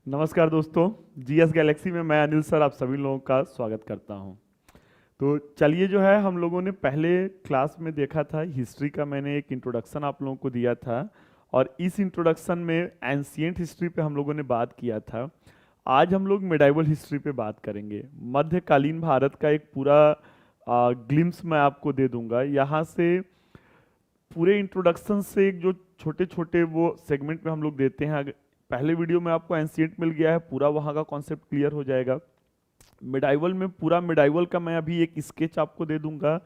नमस्कार दोस्तों। GS Galaxy में मैं अनिल सर आप सभी लोगों का स्वागत करता हूं। तो चलिए जो है हम लोगों ने पहले क्लास में देखा था हिस्ट्री का, मैंने एक इंट्रोडक्शन आप लोगों को दिया था और इस इंट्रोडक्शन में एंशिएंट हिस्ट्री पे हम लोगों ने बात किया था। आज हम लोग मिडाइवल हिस्ट्री पे बात करेंगे। मध्यकालीन भारत का एक पूरा ग्लिम्स मैं आपको दे दूंगा। यहाँ से पूरे इंट्रोडक्शन से एक जो छोटे छोटे वो सेगमेंट में हम लोग देते हैं। पहले वीडियो में आपको एंशिएंट मिल गया है, पूरा वहाँ का कॉन्सेप्ट क्लियर हो जाएगा। मिडाइवल में पूरा मिडाइवल का मैं अभी एक स्केच आपको दे दूंगा,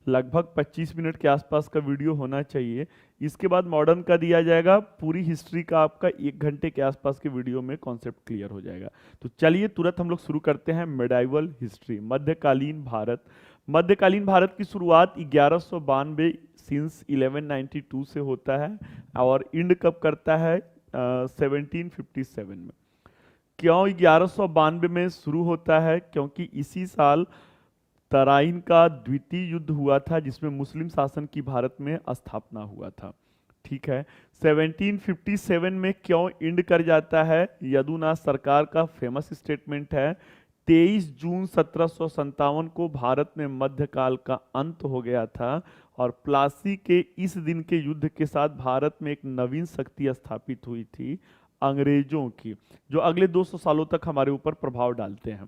लगभग 25 मिनट के आसपास का वीडियो होना चाहिए। इसके बाद मॉडर्न का दिया जाएगा, पूरी हिस्ट्री का आपका 1 घंटे के आसपास के वीडियो में कॉन्सेप्ट क्लियर हो जाएगा। तो चलिए तुरंत हम लोग शुरू करते हैं। मिडाइवल हिस्ट्री, मध्यकालीन भारत। मध्यकालीन भारत की शुरुआत 1192 सिंस 1192 से होता है और इंड कब करता है 1757 में। क्यों 1192 में शुरू होता है? क्योंकि इसी साल तराइन का द्वितीय युद्ध हुआ था जिसमें मुस्लिम शासन की भारत में स्थापना हुआ था। ठीक है। 1757 में क्यों इंड कर जाता है? यदुनाथ सरकार का फेमस स्टेटमेंट है 23 जून 1757 को भारत में मध्यकाल का अंत हो गया था और प्लासी के इस दिन के युद्ध के साथ भारत में एक नवीन शक्ति स्थापित हुई थी, अंग्रेजों की, जो अगले 200 सालों तक हमारे ऊपर प्रभाव डालते हैं।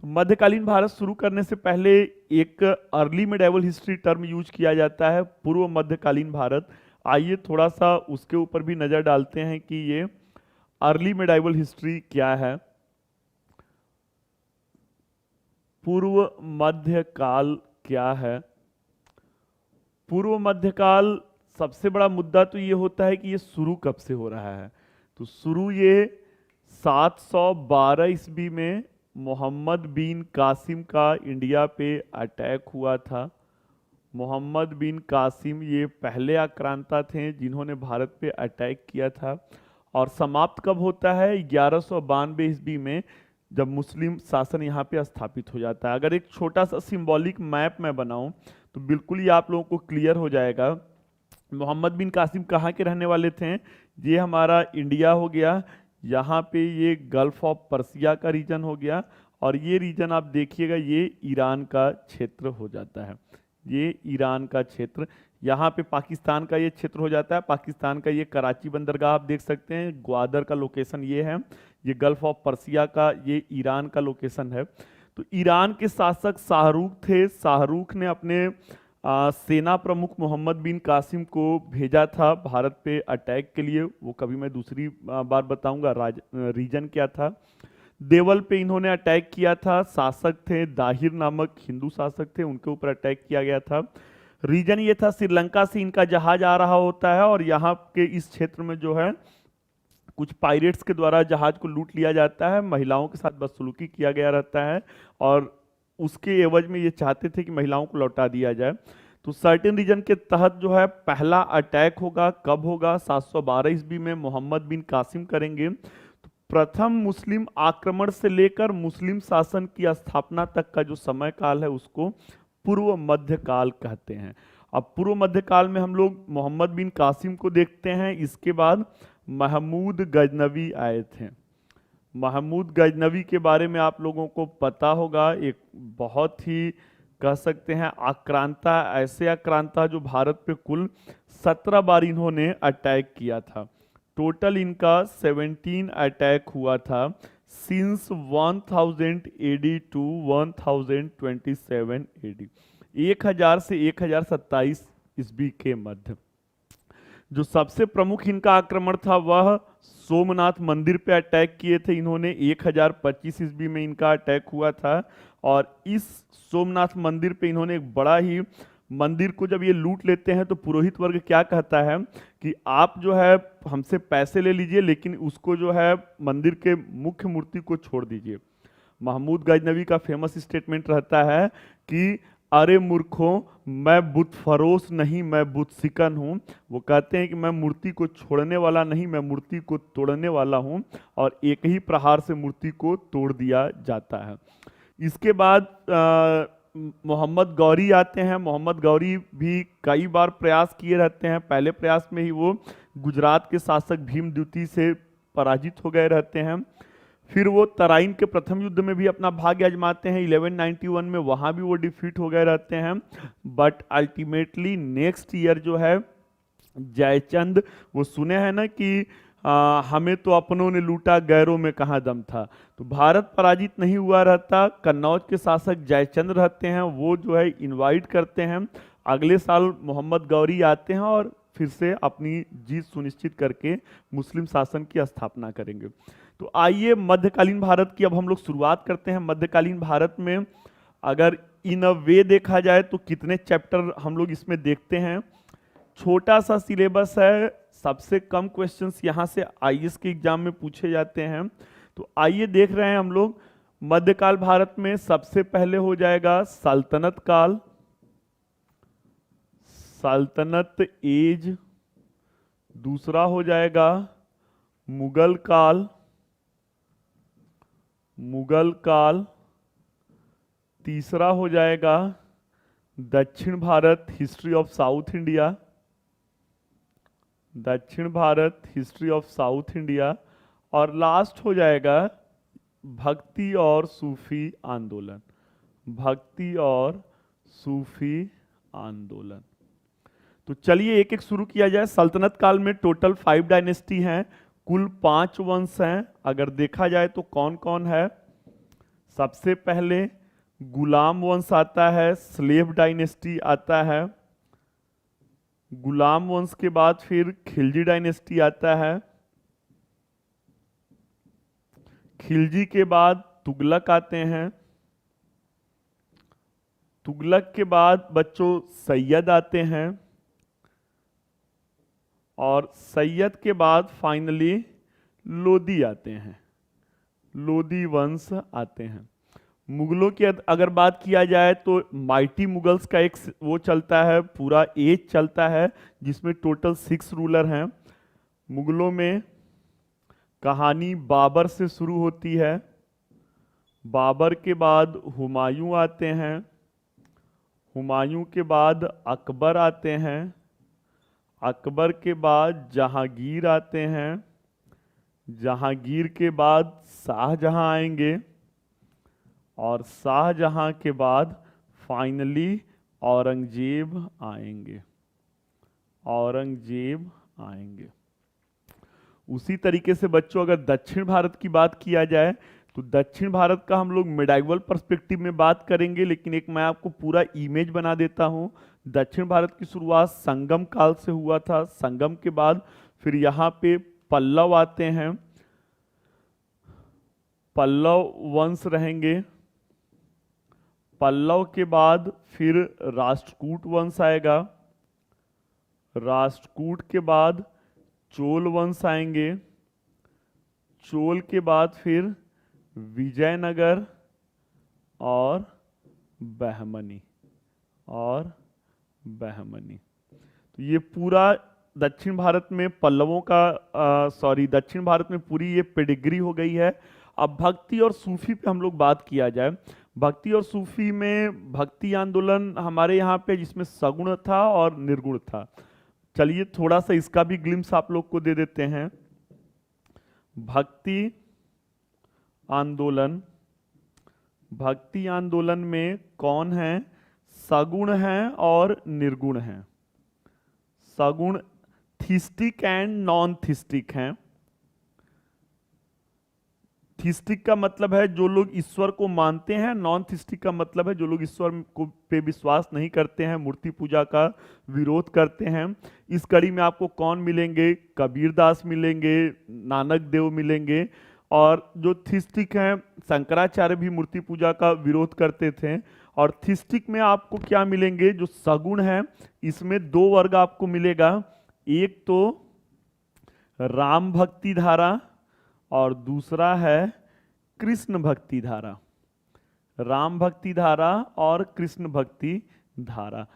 तो मध्यकालीन भारत शुरू करने से पहले एक early medieval history term use किया जाता है, पूर्व मध्यकालीन भारत। आइए थोड़ा सा उसके ऊपर भी नजर डालते हैं कि ये अर्ली मिडाइवल हिस्ट्री क्या है। पूर्व मध्यकाल क्या है? पूर्व मध्यकाल सबसे बड़ा मुद्दा तो ये होता है कि ये शुरू कब से हो रहा है। तो शुरू ये 712 ईस्वी में मोहम्मद बिन कासिम का इंडिया पे अटैक हुआ था। मोहम्मद बिन कासिम ये पहले आक्रांता थे जिन्होंने भारत पे अटैक किया था। और समाप्त कब होता है? 1192 ईस्वी में, जब मुस्लिम शासन यहाँ पे स्थापित हो जाता है। अगर एक छोटा सा सिंबॉलिक मैप मैं बनाऊं तो बिल्कुल ये आप लोगों को क्लियर हो जाएगा। मोहम्मद बिन कासिम कहाँ के रहने वाले थे? ये हमारा इंडिया हो गया, यहाँ पे ये गल्फ ऑफ पर्सिया का रीजन हो गया और ये रीजन आप देखिएगा ये ईरान का क्षेत्र हो जाता है। ये ईरान का क्षेत्र, यहाँ पे पाकिस्तान का ये क्षेत्र हो जाता है। पाकिस्तान का ये कराची बंदरगाह आप देख सकते हैं, ग्वादर का लोकेशन ये है। ये गल्फ ऑफ पर्सिया का ये ईरान का लोकेशन है। तो ईरान के शासक शाहरुख थे। शाहरुख ने अपने सेना प्रमुख मोहम्मद बिन कासिम को भेजा था भारत पे अटैक के लिए। वो कभी मैं दूसरी बार बताऊंगा रीजन क्या था। देवल पे इन्होंने अटैक किया था। शासक थे दाहिर नामक हिंदू शासक थे, उनके ऊपर अटैक किया गया था। रीजन ये था, श्रीलंका से इनका जहाज आ रहा होता है और यहाँ के इस क्षेत्र में जो है कुछ पायरेट्स के द्वारा जहाज को लूट लिया जाता है। महिलाओं के साथ बदसलूकी किया गया रहता है और उसके एवज में ये चाहते थे कि महिलाओं को लौटा दिया जाए। तो सर्टेन रीजन के तहत जो है पहला अटैक होगा। कब होगा? 712 ईस्वी में मोहम्मद बिन कासिम करेंगे। तो प्रथम मुस्लिम आक्रमण से लेकर मुस्लिम शासन की स्थापना तक का जो समय काल है उसको पूर्व मध्यकाल कहते हैं। अब पूर्व मध्यकाल में हम लोग मोहम्मद बिन कासिम को देखते हैं। इसके बाद महमूद गजनवी आए थे। महमूद गजनवी के बारे में आप लोगों को पता होगा, एक बहुत ही कह सकते हैं आक्रांता, ऐसे आक्रांता जो भारत पे कुल 17 बार इन्होंने अटैक किया था। टोटल इनका 17 अटैक हुआ था सिंस 1000 एडी टू 1027 एडी, 1000 से 1027 ईस्वी के मध्य। जो सबसे प्रमुख इनका आक्रमण था वह सोमनाथ मंदिर पे अटैक किए थे इन्होंने। 1025 ईस्वी में इनका अटैक हुआ था और इस सोमनाथ मंदिर पे इन्होंने एक बड़ा ही मंदिर को जब ये लूट लेते हैं तो पुरोहित वर्ग क्या कहता है कि आप जो है हमसे पैसे ले लीजिए लेकिन उसको जो है मंदिर के मुख्य मूर्ति को छोड़ दीजिए। महमूद गजनवी का फेमस स्टेटमेंट रहता है कि अरे मूर्खों, मैं बुत फरोश नहीं, मैं बुत सिकन हूँ। वो कहते हैं कि मैं मूर्ति को छोड़ने वाला नहीं, मैं मूर्ति को तोड़ने वाला हूँ और एक ही प्रहार से मूर्ति को तोड़ दिया जाता है। इसके बाद मोहम्मद गौरी आते हैं। मोहम्मद गौरी भी कई बार प्रयास किए रहते हैं। पहले प्रयास में ही वो गुजरात के शासक भीम द्वितीय से पराजित हो गए रहते हैं। फिर वो तराइन के प्रथम युद्ध में भी अपना भाग्य आजमाते हैं 1191 में, वहां भी वो डिफीट हो गए रहते हैं। बट अल्टीमेटली नेक्स्ट ईयर जो है जयचंद, वो सुने हैं ना कि हमें तो अपनों ने लूटा गैरों में कहाँ दम था, तो भारत पराजित नहीं हुआ रहता। कन्नौज के शासक जयचंद रहते हैं, वो जो है इनवाइट करते हैं। अगले साल मोहम्मद गौरी आते हैं और फिर से अपनी जीत सुनिश्चित करके मुस्लिम शासन की स्थापना करेंगे। तो आइए मध्यकालीन भारत की अब हम लोग शुरुआत करते हैं। मध्यकालीन भारत में अगर इन अ वे देखा जाए तो कितने चैप्टर हम लोग इसमें देखते हैं। छोटा सा सिलेबस है, सबसे कम क्वेश्चंस यहाँ से आईएएस के एग्जाम में पूछे जाते हैं। तो आइए देख रहे हैं हम लोग मध्यकाल भारत में। सबसे पहले हो जाएगा सल्तनत काल, सल्तनत एज। दूसरा हो जाएगा मुगल काल, मुगल काल। तीसरा हो जाएगा दक्षिण भारत, हिस्ट्री ऑफ साउथ इंडिया, दक्षिण भारत, हिस्ट्री ऑफ साउथ इंडिया। और लास्ट हो जाएगा भक्ति और सूफी आंदोलन, भक्ति और सूफी आंदोलन। तो चलिए एक एक शुरू किया जाए। सल्तनत काल में टोटल 5 डायनेस्टी हैं, कुल 5 वंश हैं। अगर देखा जाए तो कौन कौन है? सबसे पहले गुलाम वंश आता है, स्लेव डायनेस्टी आता है। गुलाम वंश के बाद फिर खिलजी डायनेस्टी आता है। खिलजी के बाद तुगलक आते हैं। तुगलक के बाद बच्चों सैयद आते हैं। और सैयद के बाद फाइनली लोदी आते हैं, लोदी वंश आते हैं। मुगलों की अगर बात किया जाए तो माइटी मुगल्स का एक वो चलता है, पूरा एज चलता है, जिसमें टोटल 6 रूलर हैं। मुगलों में कहानी बाबर से शुरू होती है। बाबर के बाद हुमायूं आते हैं। हुमायूं के बाद अकबर आते हैं। अकबर के बाद जहांगीर आते हैं। जहांगीर के बाद शाहजहां आएंगे। और शाहजहां के बाद फाइनली औरंगजेब आएंगे, औरंगजेब आएंगे। उसी तरीके से बच्चों अगर दक्षिण भारत की बात किया जाए तो दक्षिण भारत का हम लोग मिडाइवल पर्सपेक्टिव में बात करेंगे, लेकिन एक मैं आपको पूरा इमेज बना देता हूं। दक्षिण भारत की शुरुआत संगम काल से हुआ था। संगम के बाद फिर यहाँ पे पल्लव आते हैं, पल्लव वंश रहेंगे। पल्लव के बाद फिर राष्ट्रकूट वंश आएगा। राष्ट्रकूट के बाद चोल वंश आएंगे। चोल के बाद फिर विजयनगर और बहमनी, और बहमनी। तो ये पूरा दक्षिण भारत में पल्लवों का दक्षिण भारत में पूरी ये पेडिग्री हो गई है। अब भक्ति और सूफी पे हम लोग बात किया जाए। भक्ति और सूफी में भक्ति आंदोलन हमारे यहाँ पे जिसमें सगुण था और निर्गुण था। चलिए थोड़ा सा इसका भी ग्लिम्स आप लोग को दे देते हैं। भक्ति आंदोलन, भक्ति आंदोलन में कौन है? सगुण हैं और निर्गुण हैं। सगुण थीस्टिक एंड नॉन थीस्टिक हैं। थीस्टिक का मतलब है जो लोग ईश्वर को मानते हैं, नॉन थीस्टिक का मतलब है जो लोग ईश्वर को पे विश्वास नहीं करते हैं, मूर्ति पूजा का विरोध करते हैं। इस कड़ी में आपको कौन मिलेंगे? कबीरदास मिलेंगे, नानक देव मिलेंगे। और जो थीस्टिक हैं, शंकराचार्य भी मूर्ति पूजा का विरोध करते थे। और थीस्टिक में आपको क्या मिलेंगे? जो सगुण है, इसमें 2 वर्ग आपको मिलेगा। एक तो राम भक्ति धारा और दूसरा है कृष्ण भक्ति धारा। राम भक्ति धारा और कृष्ण भक्ति धारा।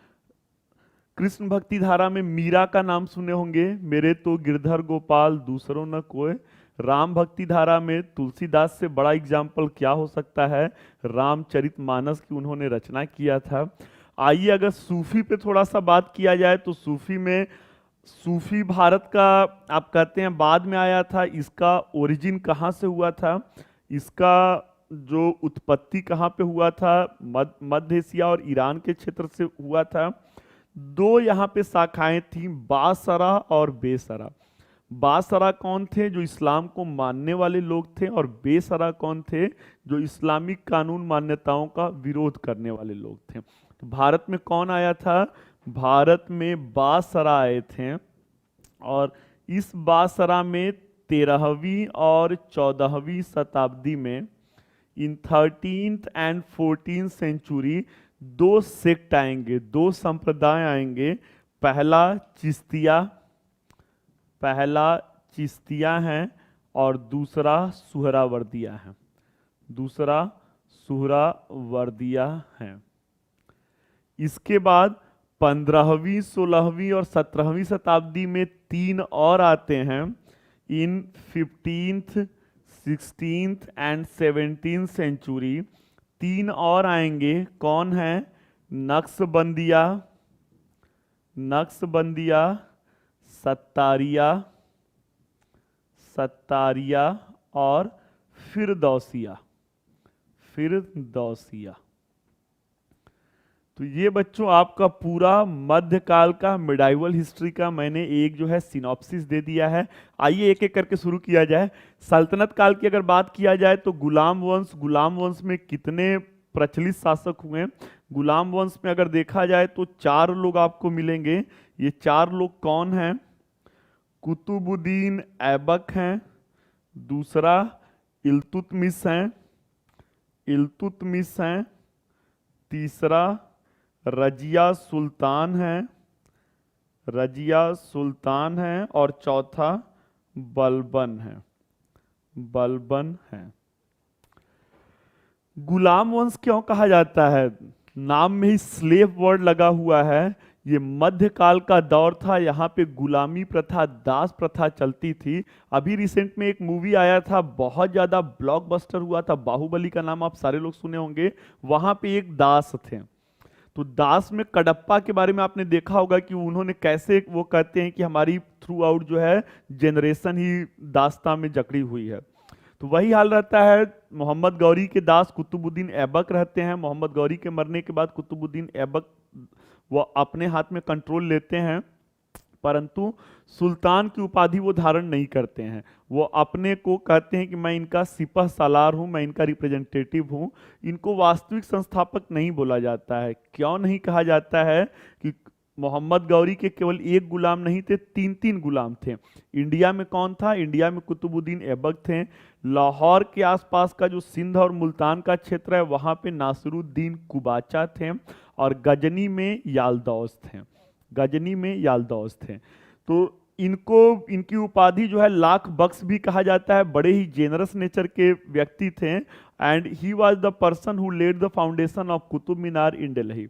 कृष्ण भक्ति धारा में मीरा का नाम सुने होंगे, मेरे तो गिरधर गोपाल दूसरों न कोई। राम भक्ति धारा में तुलसीदास से बड़ा एग्जाम्पल क्या हो सकता है? रामचरितमानस की उन्होंने रचना किया था। आइए अगर सूफी पे थोड़ा सा बात किया जाए तो सूफी में, सूफी भारत का आप कहते हैं बाद में आया था, इसका ओरिजिन कहाँ से हुआ था? इसका जो उत्पत्ति कहाँ पे हुआ था, मध्य एशिया और ईरान के क्षेत्र से हुआ था। दो यहाँ पे शाखाएं थी, बासरा और बेसरा। बासरा कौन थे? जो इस्लाम को मानने वाले लोग थे। और बेसरा कौन थे? जो इस्लामिक कानून मान्यताओं का विरोध करने वाले लोग थे। तो भारत में कौन आया था? भारत में बासरा आए थे। और इस बासरा में 13वीं और 14वीं शताब्दी में, इन 13th एंड 14th सेंचुरी, दो सेक्ट आएंगे, दो संप्रदाय आएंगे। पहला चिश्तिया है और दूसरा सुहरावर्दिया है। दूसरा सुहरावर्दिया है। इसके बाद 15वीं, 16वीं और 17वीं शताब्दी में तीन और आते हैं। इन 15th, 16th and 17th century तीन और आएंगे। कौन है? नक्शबंदिया, सत्तारिया और फिरदौसिया। तो ये बच्चों आपका पूरा मध्यकाल का मिडाइवल हिस्ट्री का मैंने एक जो है सिनॉप्सिस दे दिया है। आइए एक एक करके शुरू किया जाए। सल्तनत काल की अगर बात किया जाए तो गुलाम वंश में कितने प्रचलित शासक हुए? गुलाम वंश में अगर देखा जाए तो चार लोग आपको मिलेंगे। ये चार लोग कौन हैं? कुतुबुद्दीन ऐबक हैं, दूसरा इल्तुतमिश हैं, तीसरा रजिया सुल्तान है और चौथा बलबन है। गुलाम वंश क्यों कहा जाता है? नाम में ही स्लेव वर्ड लगा हुआ है। ये मध्यकाल का दौर था, यहाँ पे गुलामी प्रथा, दास प्रथा चलती थी। अभी रिसेंट में एक मूवी आया था, बहुत ज्यादा ब्लॉकबस्टर हुआ था, बाहुबली का नाम आप सारे लोग सुने होंगे। वहां पे एक दास थे। तो दास में कडप्पा के बारे में आपने देखा होगा कि उन्होंने कैसे, वो कहते हैं कि हमारी थ्रू आउट जो है जनरेशन ही दास्तां में जकड़ी हुई है। तो वही हाल रहता है। मोहम्मद गौरी के दास कुतुबुद्दीन ऐबक रहते हैं। मोहम्मद गौरी के मरने के बाद कुतुबुद्दीन ऐबक वो अपने हाथ में कंट्रोल लेते हैं, परंतु सुल्तान की उपाधि वो धारण नहीं करते हैं। वो अपने को कहते हैं कि मैं इनका सिपह सालार हूं, मैं इनका रिप्रेजेंटेटिव हूं। इनको वास्तविक संस्थापक नहीं बोला जाता है। क्यों नहीं कहा जाता है? कि मोहम्मद गौरी के केवल एक गुलाम नहीं थे, तीन तीन गुलाम थे। इंडिया में कौन था? इंडिया में कुतुबुद्दीन ऐबक थे। लाहौर के आसपास का जो सिंध और मुल्तान का क्षेत्र है, वहां पे नासिरुद्दीन कुबाचा थे। और गजनी में यालदौस थे। तो इनकी उपाधि जो है लाख बख्श भी कहा जाता है। बड़े ही जेनरस नेचर के व्यक्ति थे। And he was the person who laid the foundation of Qutub Minar in Delhi.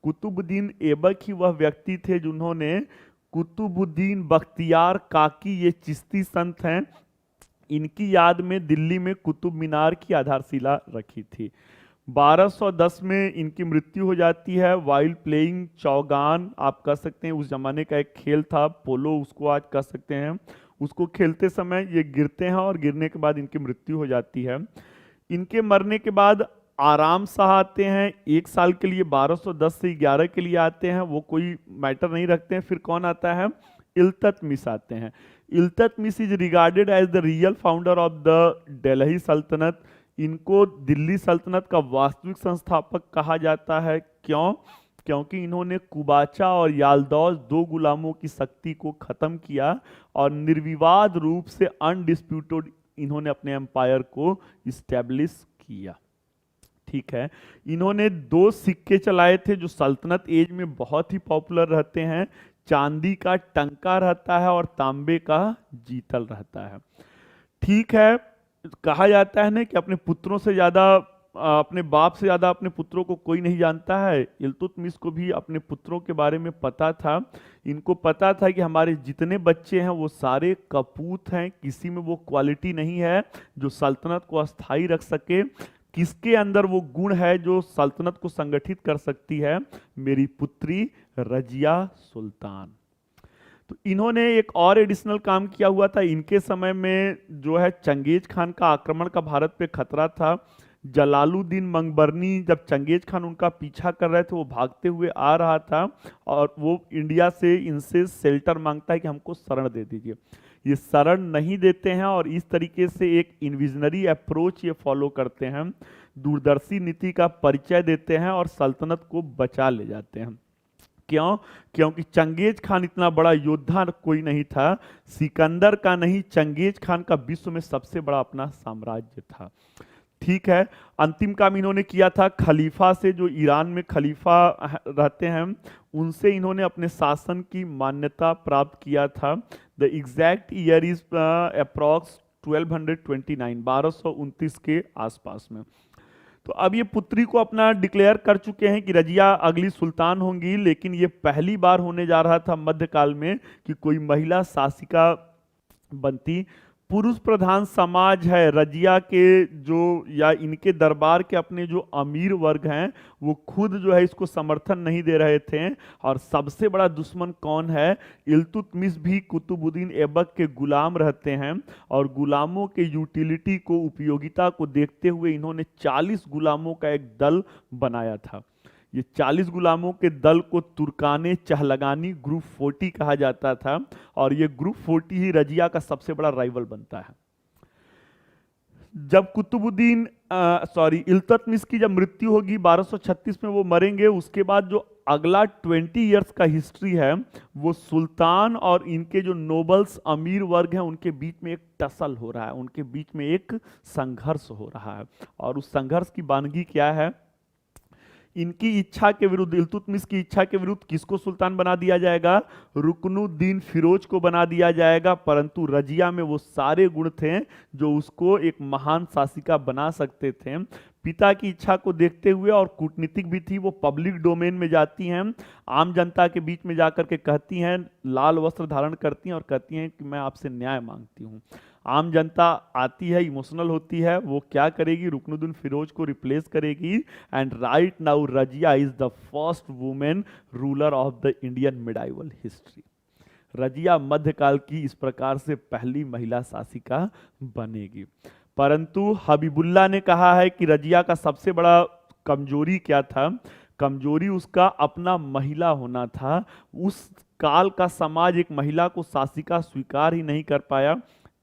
Qutubuddin Aibak ही वह व्यक्ति थे जिन्होंने कुतुबुद्दीन बख्तियार काकी, ये चिश्ती संत हैं, इनकी याद में दिल्ली में कुतुब मीनार की आधारशिला रखी थी। 1210 में इनकी मृत्यु हो जाती है वाइल प्लेइंग चौगान। आप कह सकते हैं उस जमाने का एक खेल था, पोलो उसको आज कह सकते हैं। उसको खेलते समय ये गिरते हैं और गिरने के बाद इनकी मृत्यु हो जाती है। इनके मरने के बाद आराम शाह आते हैं, एक साल के लिए 1210 से 11 के लिए आते हैं, वो कोई मैटर नहीं रखते हैं। फिर कौन आता है? इल्तुतमिश आते हैं। Iltutmish is regarded as the real founder of the Delhi सल्तनत। इनको दिल्ली सल्तनत का वास्तविक संस्थापक कहा जाता है। क्यों? क्योंकि इन्होंने कुबाचा और यालदौस, दो गुलामों की शक्ति को खत्म किया और निर्विवाद रूप से अनडिस्प्यूटेड इन्होंने अपने एम्पायर को इस्टेब्लिश किया। ठीक है। इन्होंने दो सिक्के चलाए थे जो सल्तनत एज में बहुत ही पॉपुलर रहते हैं। चांदी का टंका रहता है और तांबे का जीतल रहता है। ठीक है। कहा जाता है ना कि अपने पुत्रों से ज्यादा, अपने बाप से ज्यादा अपने पुत्रों को कोई नहीं जानता है। इल्तुतमिश को भी अपने पुत्रों के बारे में पता था। इनको पता था कि हमारे जितने बच्चे हैं वो सारे कपूत हैं, किसी में वो क्वालिटी नहीं है जो सल्तनत को अस्थायी रख सके। किसके अंदर वो गुण है जो सल्तनत को संगठित कर सकती है? मेरी पुत्री रजिया सुल्तान। तो इन्होंने एक और एडिशनल काम किया हुआ था। इनके समय में जो है चंगेज खान का आक्रमण का भारत पे खतरा था। जलालुद्दीन मंगबरनी जब चंगेज खान उनका पीछा कर रहे थे, वो भागते हुए आ रहा था और वो इंडिया से इनसे शेल्टर मांगता है कि हमको शरण दे दीजिए। ये शरण नहीं देते हैं और इस तरीके से एक इन्विजनरी अप्रोच ये फॉलो करते हैं, दूरदर्शी नीति का परिचय देते हैं और सल्तनत को बचा ले जाते हैं। क्यों? क्योंकि चंगेज खान इतना बड़ा योद्धा कोई नहीं था। सिकंदर का नहीं, चंगेज खान का विश्व में सबसे बड़ा अपना साम्राज्य था। ठीक है। अंतिम काम इन्होंने किया था खलीफा से, जो ईरान में खलीफा रहते हैं उनसे इन्होंने अपने शासन की मान्यता प्राप्त किया था। The exact year is approx 1229, 1229 के आसपास में। तो अब ये पुत्री को अपना डिक्लेयर कर चुके हैं कि रजिया अगली सुल्तान होंगी, लेकिन ये पहली बार होने जा रहा था मध्यकाल में कि कोई महिला शासिका बनती। पुरुष प्रधान समाज है, रजिया के जो या इनके दरबार के अपने जो अमीर वर्ग हैं वो खुद जो है इसको समर्थन नहीं दे रहे थे। और सबसे बड़ा दुश्मन कौन है? इल्तुतमिश भी कुतुबुद्दीन ऐबक के गुलाम रहते हैं और गुलामों के यूटिलिटी को, उपयोगिता को देखते हुए इन्होंने 40 गुलामों का एक दल बनाया था। ये 40 गुलामों के दल को तुर्काने चहलगानी ग्रुप 40 कहा जाता था और ये ग्रुप 40 ही रजिया का सबसे बड़ा राइवल बनता है। जब कुतुबुद्दीन इल्तुतमिश की जब मृत्यु होगी 1236 में, वो मरेंगे, उसके बाद जो अगला 20 इयर्स का हिस्ट्री है वो सुल्तान और इनके जो नोबल्स अमीर वर्ग हैं उनके बीच में एक टसल हो रहा है, उनके बीच में एक संघर्ष हो रहा है। और उस संघर्ष की बानगी क्या है? इनकी इच्छा के विरुद्ध, इल्तुतमिश की इच्छा के विरुद्ध किसको सुल्तान बना दिया जाएगा? रुकनुद्दीन फिरोज को बना दिया जाएगा। परंतु रजिया में वो सारे गुण थे जो उसको एक महान शासिका बना सकते थे। पिता की इच्छा को देखते हुए और कूटनीतिक भी थी, वो पब्लिक डोमेन में जाती हैं, आम जनता के बीच में जाकर के कहती हैं, लाल वस्त्र धारण करती हैं और कहती हैं कि मैं आपसे न्याय मांगती हूँ। आम जनता आती है, इमोशनल होती है, वो क्या करेगी? रुकनुद्दीन फिरोज को रिप्लेस करेगी। And right now Razia is the first women ruler of the Indian medieval history. Razia मध्यकाल की इस प्रकार से पहली महिला शासिका बनेगी। परंतु हबीबुल्लाह ने कहा है कि रजिया का सबसे बड़ा कमजोरी क्या था? कमजोरी उसका अपना महिला होना था। उस काल का समाज एक महिला को शासिका स्वीकार ही नहीं कर पाया।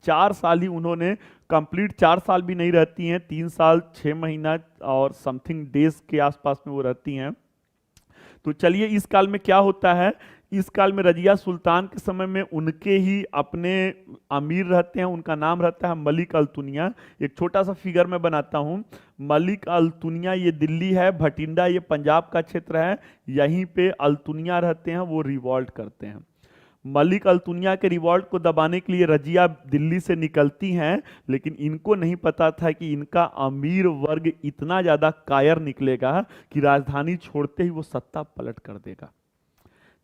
4 साल ही उन्होंने कंप्लीट, 4 साल भी नहीं रहती हैं, 3 साल 6 महीना और समथिंग डेज के आसपास में वो रहती हैं। तो चलिए इस काल में क्या होता है? इस काल में रजिया सुल्तान के समय में उनके ही अपने अमीर रहते हैं, उनका नाम रहता है मलिक अल्तुनिया। एक छोटा सा फिगर मैं बनाता हूँ। मलिक अल्तुनिया ये दिल्ली है, भटिंडा ये पंजाब का क्षेत्र है, यहीं पे अल्तुनिया रहते हैं, वो रिवॉल्ट करते हैं। मलिक अल्तुनिया के रिवॉल्ट को दबाने के लिए रजिया दिल्ली से निकलती हैं, लेकिन इनको नहीं पता था कि इनका अमीर वर्ग इतना ज़्यादा कायर निकलेगा कि राजधानी छोड़ते ही वो सत्ता पलट कर देगा।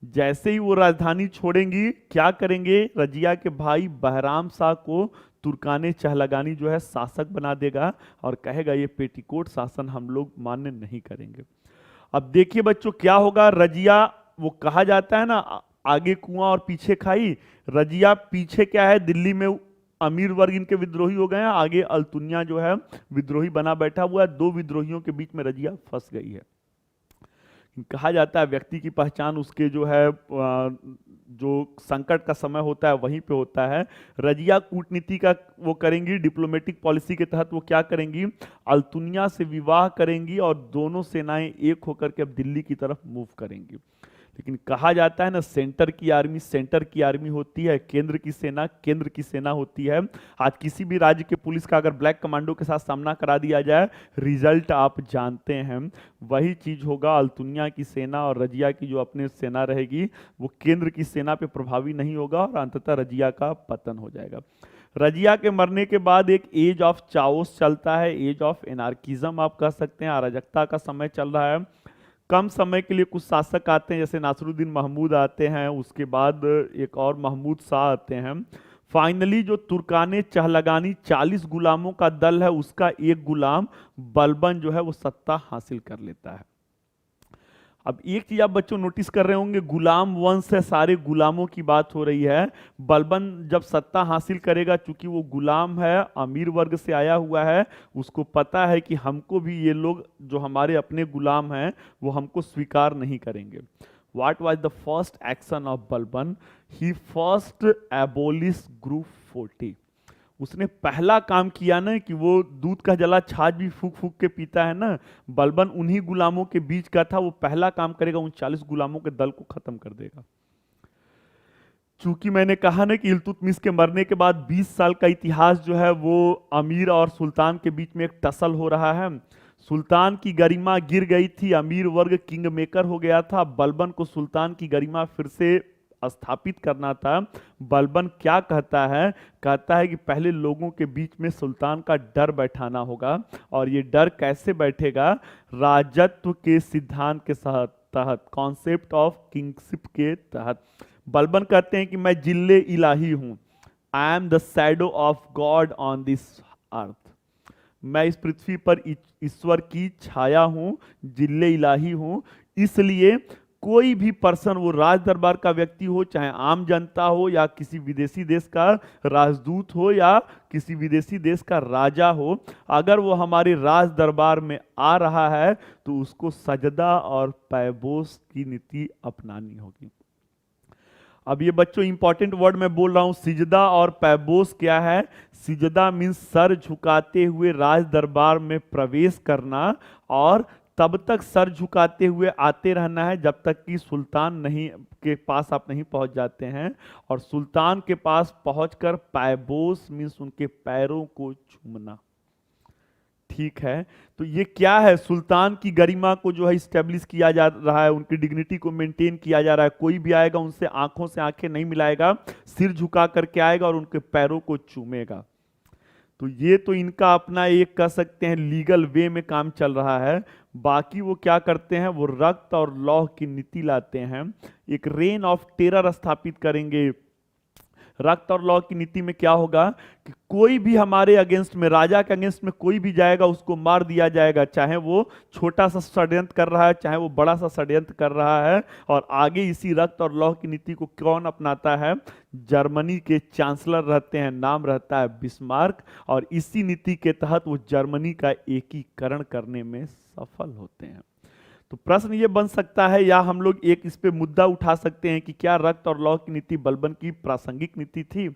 जैसे ही वो राजधानी छोड़ेंगी, क्या करेंगे? रजिया के भाई बहराम शाह को तुर्काने चहलगानी जो है शासक बना देगा और कहेगा ये पेटीकोट शासन हम लोग मान्य नहीं करेंगे। अब देखिए बच्चों क्या होगा। रजिया, वो कहा जाता है ना, आगे कुआं और पीछे खाई। रजिया पीछे क्या है, दिल्ली में अमीर वर्ग इनके विद्रोही हो गए हैं, आगे अल्तुनिया जो है विद्रोही बना बैठा हुआ है। 2 विद्रोहियों के बीच में रजिया फंस गई है। कहा जाता है व्यक्ति की पहचान उसके जो है जो संकट का समय होता है वहीं पे होता है। रजिया कूटनीति का वो करेंगी, डिप्लोमेटिक पॉलिसी के तहत वो क्या करेंगी? अल्तुनिया से विवाह करेंगी और दोनों सेनाएं एक होकर के अब दिल्ली की तरफ मूव करेंगी। लेकिन कहा जाता है ना, सेंटर की आर्मी सेंटर की आर्मी होती है, केंद्र की सेना केंद्र की सेना होती है। आज किसी भी राज्य के पुलिस का अगर ब्लैक कमांडो के साथ सामना करा दिया जाए, रिजल्ट आप जानते हैं। वही चीज होगा, अल्तुनिया की सेना और रजिया की जो अपने सेना रहेगी वो केंद्र की सेना पे प्रभावी नहीं होगा और अंततः रजिया का पतन हो जाएगा। रजिया के मरने के बाद एक एज ऑफ चाओस चलता है, एज ऑफ एनार्किज्म आप कह सकते हैं, अराजकता का समय चल रहा है। कम समय के लिए कुछ शासक आते हैं, जैसे नासिरुद्दीन महमूद आते हैं, उसके बाद एक और महमूद शाह आते हैं। फाइनली जो तुर्काने चहलगानी 40 गुलामों का दल है, उसका एक गुलाम बलबन जो है वो सत्ता हासिल कर लेता है। अब एक चीज आप बच्चों नोटिस कर रहे होंगे, गुलाम वंश से सारे गुलामों की बात हो रही है। बलबन जब सत्ता हासिल करेगा, चूंकि वो गुलाम है, अमीर वर्ग से आया हुआ है, उसको पता है कि हमको भी ये लोग जो हमारे अपने गुलाम हैं वो हमको स्वीकार नहीं करेंगे। What was the first action of Balban? He first abolished Group 40। उसने पहला काम किया ना कि वो दूध का जला छाछ भी फूक फूक के पीता है ना, बलबन उन्हीं गुलामों के बीच का था। वो पहला काम करेगा, उन 40 गुलामों के दल को खत्म कर देगा। चूंकि मैंने कहा ना कि इल्तुतमिश के मरने के बाद 20 साल का इतिहास जो है वो अमीर और सुल्तान के बीच में एक टसल हो रहा है। सुल्तान की गरिमा गिर गई थी, अमीर वर्ग किंग मेकर हो गया था। बलबन को सुल्तान की गरिमा फिर से स्थापित करना था। बलबन क्या कहता है? कहता है कि पहले लोगों के बीच में सुल्तान का डर बैठाना होगा। और ये डर कैसे बैठेगा? राजत्व के सिद्धांत के तहत, कॉन्सेप्ट ऑफ किंगशिप के तहत। बलबन कहते हैं कि मैं जिल्ले इलाही हूं, I am the shadow of God on this earth. मैं इस पृथ्वी पर ईश्वर की छाया हूं, जिल्ले इलाही हूं। इसलिए कोई भी पर्सन, वो राज दरबार का व्यक्ति हो, चाहे आम जनता हो, या किसी विदेशी देश का राजदूत हो, या किसी विदेशी देश का राजा हो, अगर वो हमारे राज दरबार में आ रहा है तो उसको सजदा और पैबोस की नीति अपनानी होगी। अब ये बच्चों इंपॉर्टेंट वर्ड मैं बोल रहा हूं, सिजदा और पैबोस क्या है? सिजदा मीन्स सर झुकाते हुए राज दरबार में प्रवेश करना, और तब तक सर झुकाते हुए आते रहना है जब तक कि सुल्तान नहीं के पास आप नहीं पहुंच जाते हैं। और सुल्तान के पास पहुंचकर पैबोस मीन्स उनके पैरों को चूमना। ठीक है, तो ये क्या है? सुल्तान की गरिमा को जो है स्टेब्लिश किया जा रहा है, उनकी डिग्निटी को मेंटेन किया जा रहा है। कोई भी आएगा उनसे आंखों से आंखें नहीं मिलाएगा, सिर झुका करके आएगा और उनके पैरों को चूमेगा। तो ये तो इनका अपना एक कह सकते हैं लीगल वे में काम चल रहा है। बाकी वो क्या करते हैं? वो रक्त और लौह की नीति लाते हैं, एक रेन ऑफ टेरर स्थापित करेंगे। रक्त और लॉ की नीति में क्या होगा कि कोई भी हमारे अगेंस्ट में, राजा के अगेंस्ट में कोई भी जाएगा उसको मार दिया जाएगा, चाहे वो छोटा सा षड्यंत्र कर रहा है, चाहे वो बड़ा सा षड्यंत्र कर रहा है। और आगे इसी रक्त और लॉ की नीति को कौन अपनाता है? जर्मनी के चांसलर रहते हैं, नाम रहता है बिस्मार्क, और इसी नीति के तहत वो जर्मनी का एकीकरण करने में सफल होते हैं। तो प्रश्न ये बन सकता है, या हम लोग एक इस पे मुद्दा उठा सकते हैं कि क्या रक्त और लौह की नीति बलबन की प्रासंगिक नीति थी?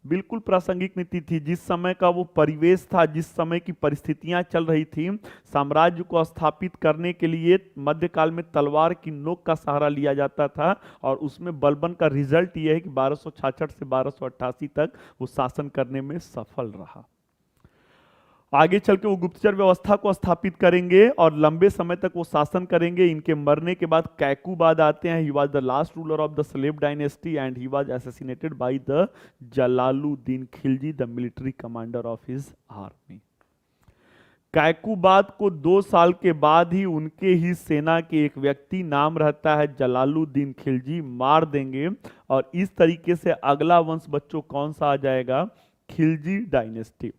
बिल्कुल प्रासंगिक नीति थी। जिस समय का वो परिवेश था, जिस समय की परिस्थितियां चल रही थी, साम्राज्य को स्थापित करने के लिए मध्यकाल में तलवार की नोक का सहारा लिया जाता था। और उसमें बलबन का रिजल्ट ये है कि 1266 से 1288 तक वो शासन करने में सफल रहा। आगे चल के वो गुप्तचर व्यवस्था को स्थापित करेंगे और लंबे समय तक वो शासन करेंगे। इनके मरने के बाद कैकुबाद आते हैं। He was the last ruler of the slave dynasty and he was assassinated by the Jalaluddin Khilji, the military commander of his army. Kaiqubad को 2 साल के बाद ही उनके ही सेना के एक व्यक्ति, नाम रहता है जलालुद्दीन खिलजी, मार देंगे। और इस तरीके से अगला वंश बच्चों कौन सा आ जाएगा? खिलजी डायनेस्टी।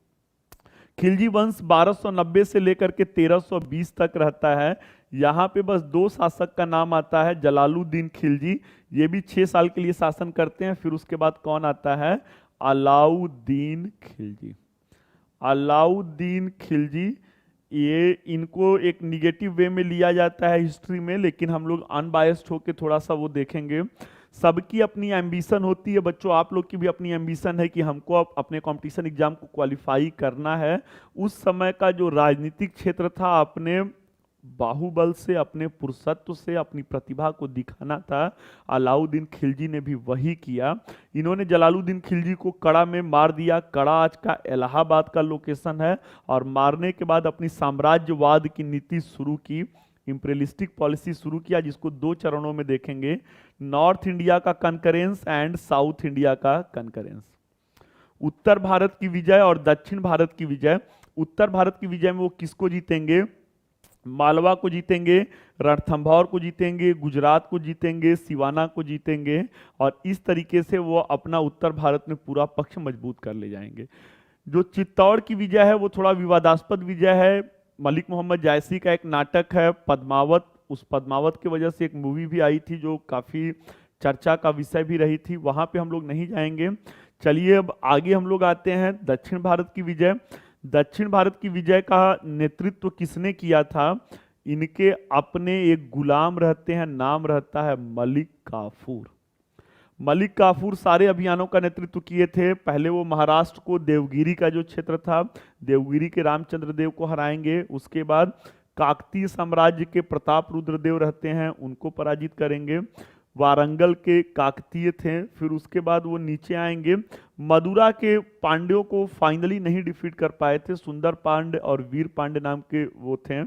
खिलजी वंश 1290 से लेकर के 1320 तक रहता है। यहाँ पे बस 2 शासक का नाम आता है, जलालुद्दीन खिलजी, ये भी 6 साल के लिए शासन करते हैं। फिर उसके बाद कौन आता है? अलाउद्दीन खिलजी। अलाउद्दीन खिलजी, ये इनको एक निगेटिव वे में लिया जाता है हिस्ट्री में, लेकिन हम लोग अनबायस्ड होके थोड़ा सा वो देखेंगे। सबकी अपनी एम्बिशन होती है बच्चों, आप लोग की भी अपनी एम्बिशन है कि हमको अपने कंपटीशन एग्जाम को क्वालिफाई करना है। उस समय का जो राजनीतिक क्षेत्र था, अपने बाहुबल से, अपने पुरुषत्व से, अपनी प्रतिभा को दिखाना था। अलाउद्दीन खिलजी ने भी वही किया। इन्होंने जलालुद्दीन खिलजी को कड़ा में मार दिया। कड़ा आज का इलाहाबाद का लोकेशन है। और मारने के बाद अपनी साम्राज्यवाद की नीति शुरू की, इंपीरियलिस्टिक पॉलिसी शुरू किया, जिसको 2 चरणों में देखेंगे, नॉर्थ इंडिया का कनकरेंस एंड साउथ इंडिया का कनकरेंस। उत्तर भारत की विजय और दक्षिण भारत की विजय। उत्तर भारत की विजय में वो किसको जीतेंगे? मालवा को जीतेंगे, रणथंभौर को जीतेंगे, गुजरात को जीतेंगे, सिवाना को जीतेंगे। और इस तरीके से वो अपना उत्तर भारत में पूरा पक्ष मजबूत कर ले जाएंगे। जो चित्तौड़ की विजय है वो थोड़ा विवादास्पद विजय है। मलिक मोहम्मद जायसी का एक नाटक है पद्मावत, उस पद्मावत की वजह से एक मूवी भी आई थी जो काफ़ी चर्चा का विषय भी रही थी, वहाँ पे हम लोग नहीं जाएंगे। चलिए अब आगे हम लोग आते हैं दक्षिण भारत की विजय। दक्षिण भारत की विजय का नेतृत्व किसने किया था? इनके अपने एक गुलाम रहते हैं, नाम रहता है मलिक काफूर। मलिक काफूर सारे अभियानों का नेतृत्व किए थे। पहले वो महाराष्ट्र को, देवगिरी का जो क्षेत्र था, देवगिरी के रामचंद्र देव को हराएंगे। उसके बाद काकतीय साम्राज्य के प्रताप रुद्र देव रहते हैं, उनको पराजित करेंगे। वारंगल के काकतीय थे। फिर उसके बाद वो नीचे आएंगे, मदुरा के पांड्यों को फाइनली नहीं डिफीट कर पाए थे। सुंदर पांड्य और वीर पांड्य नाम के वो थे।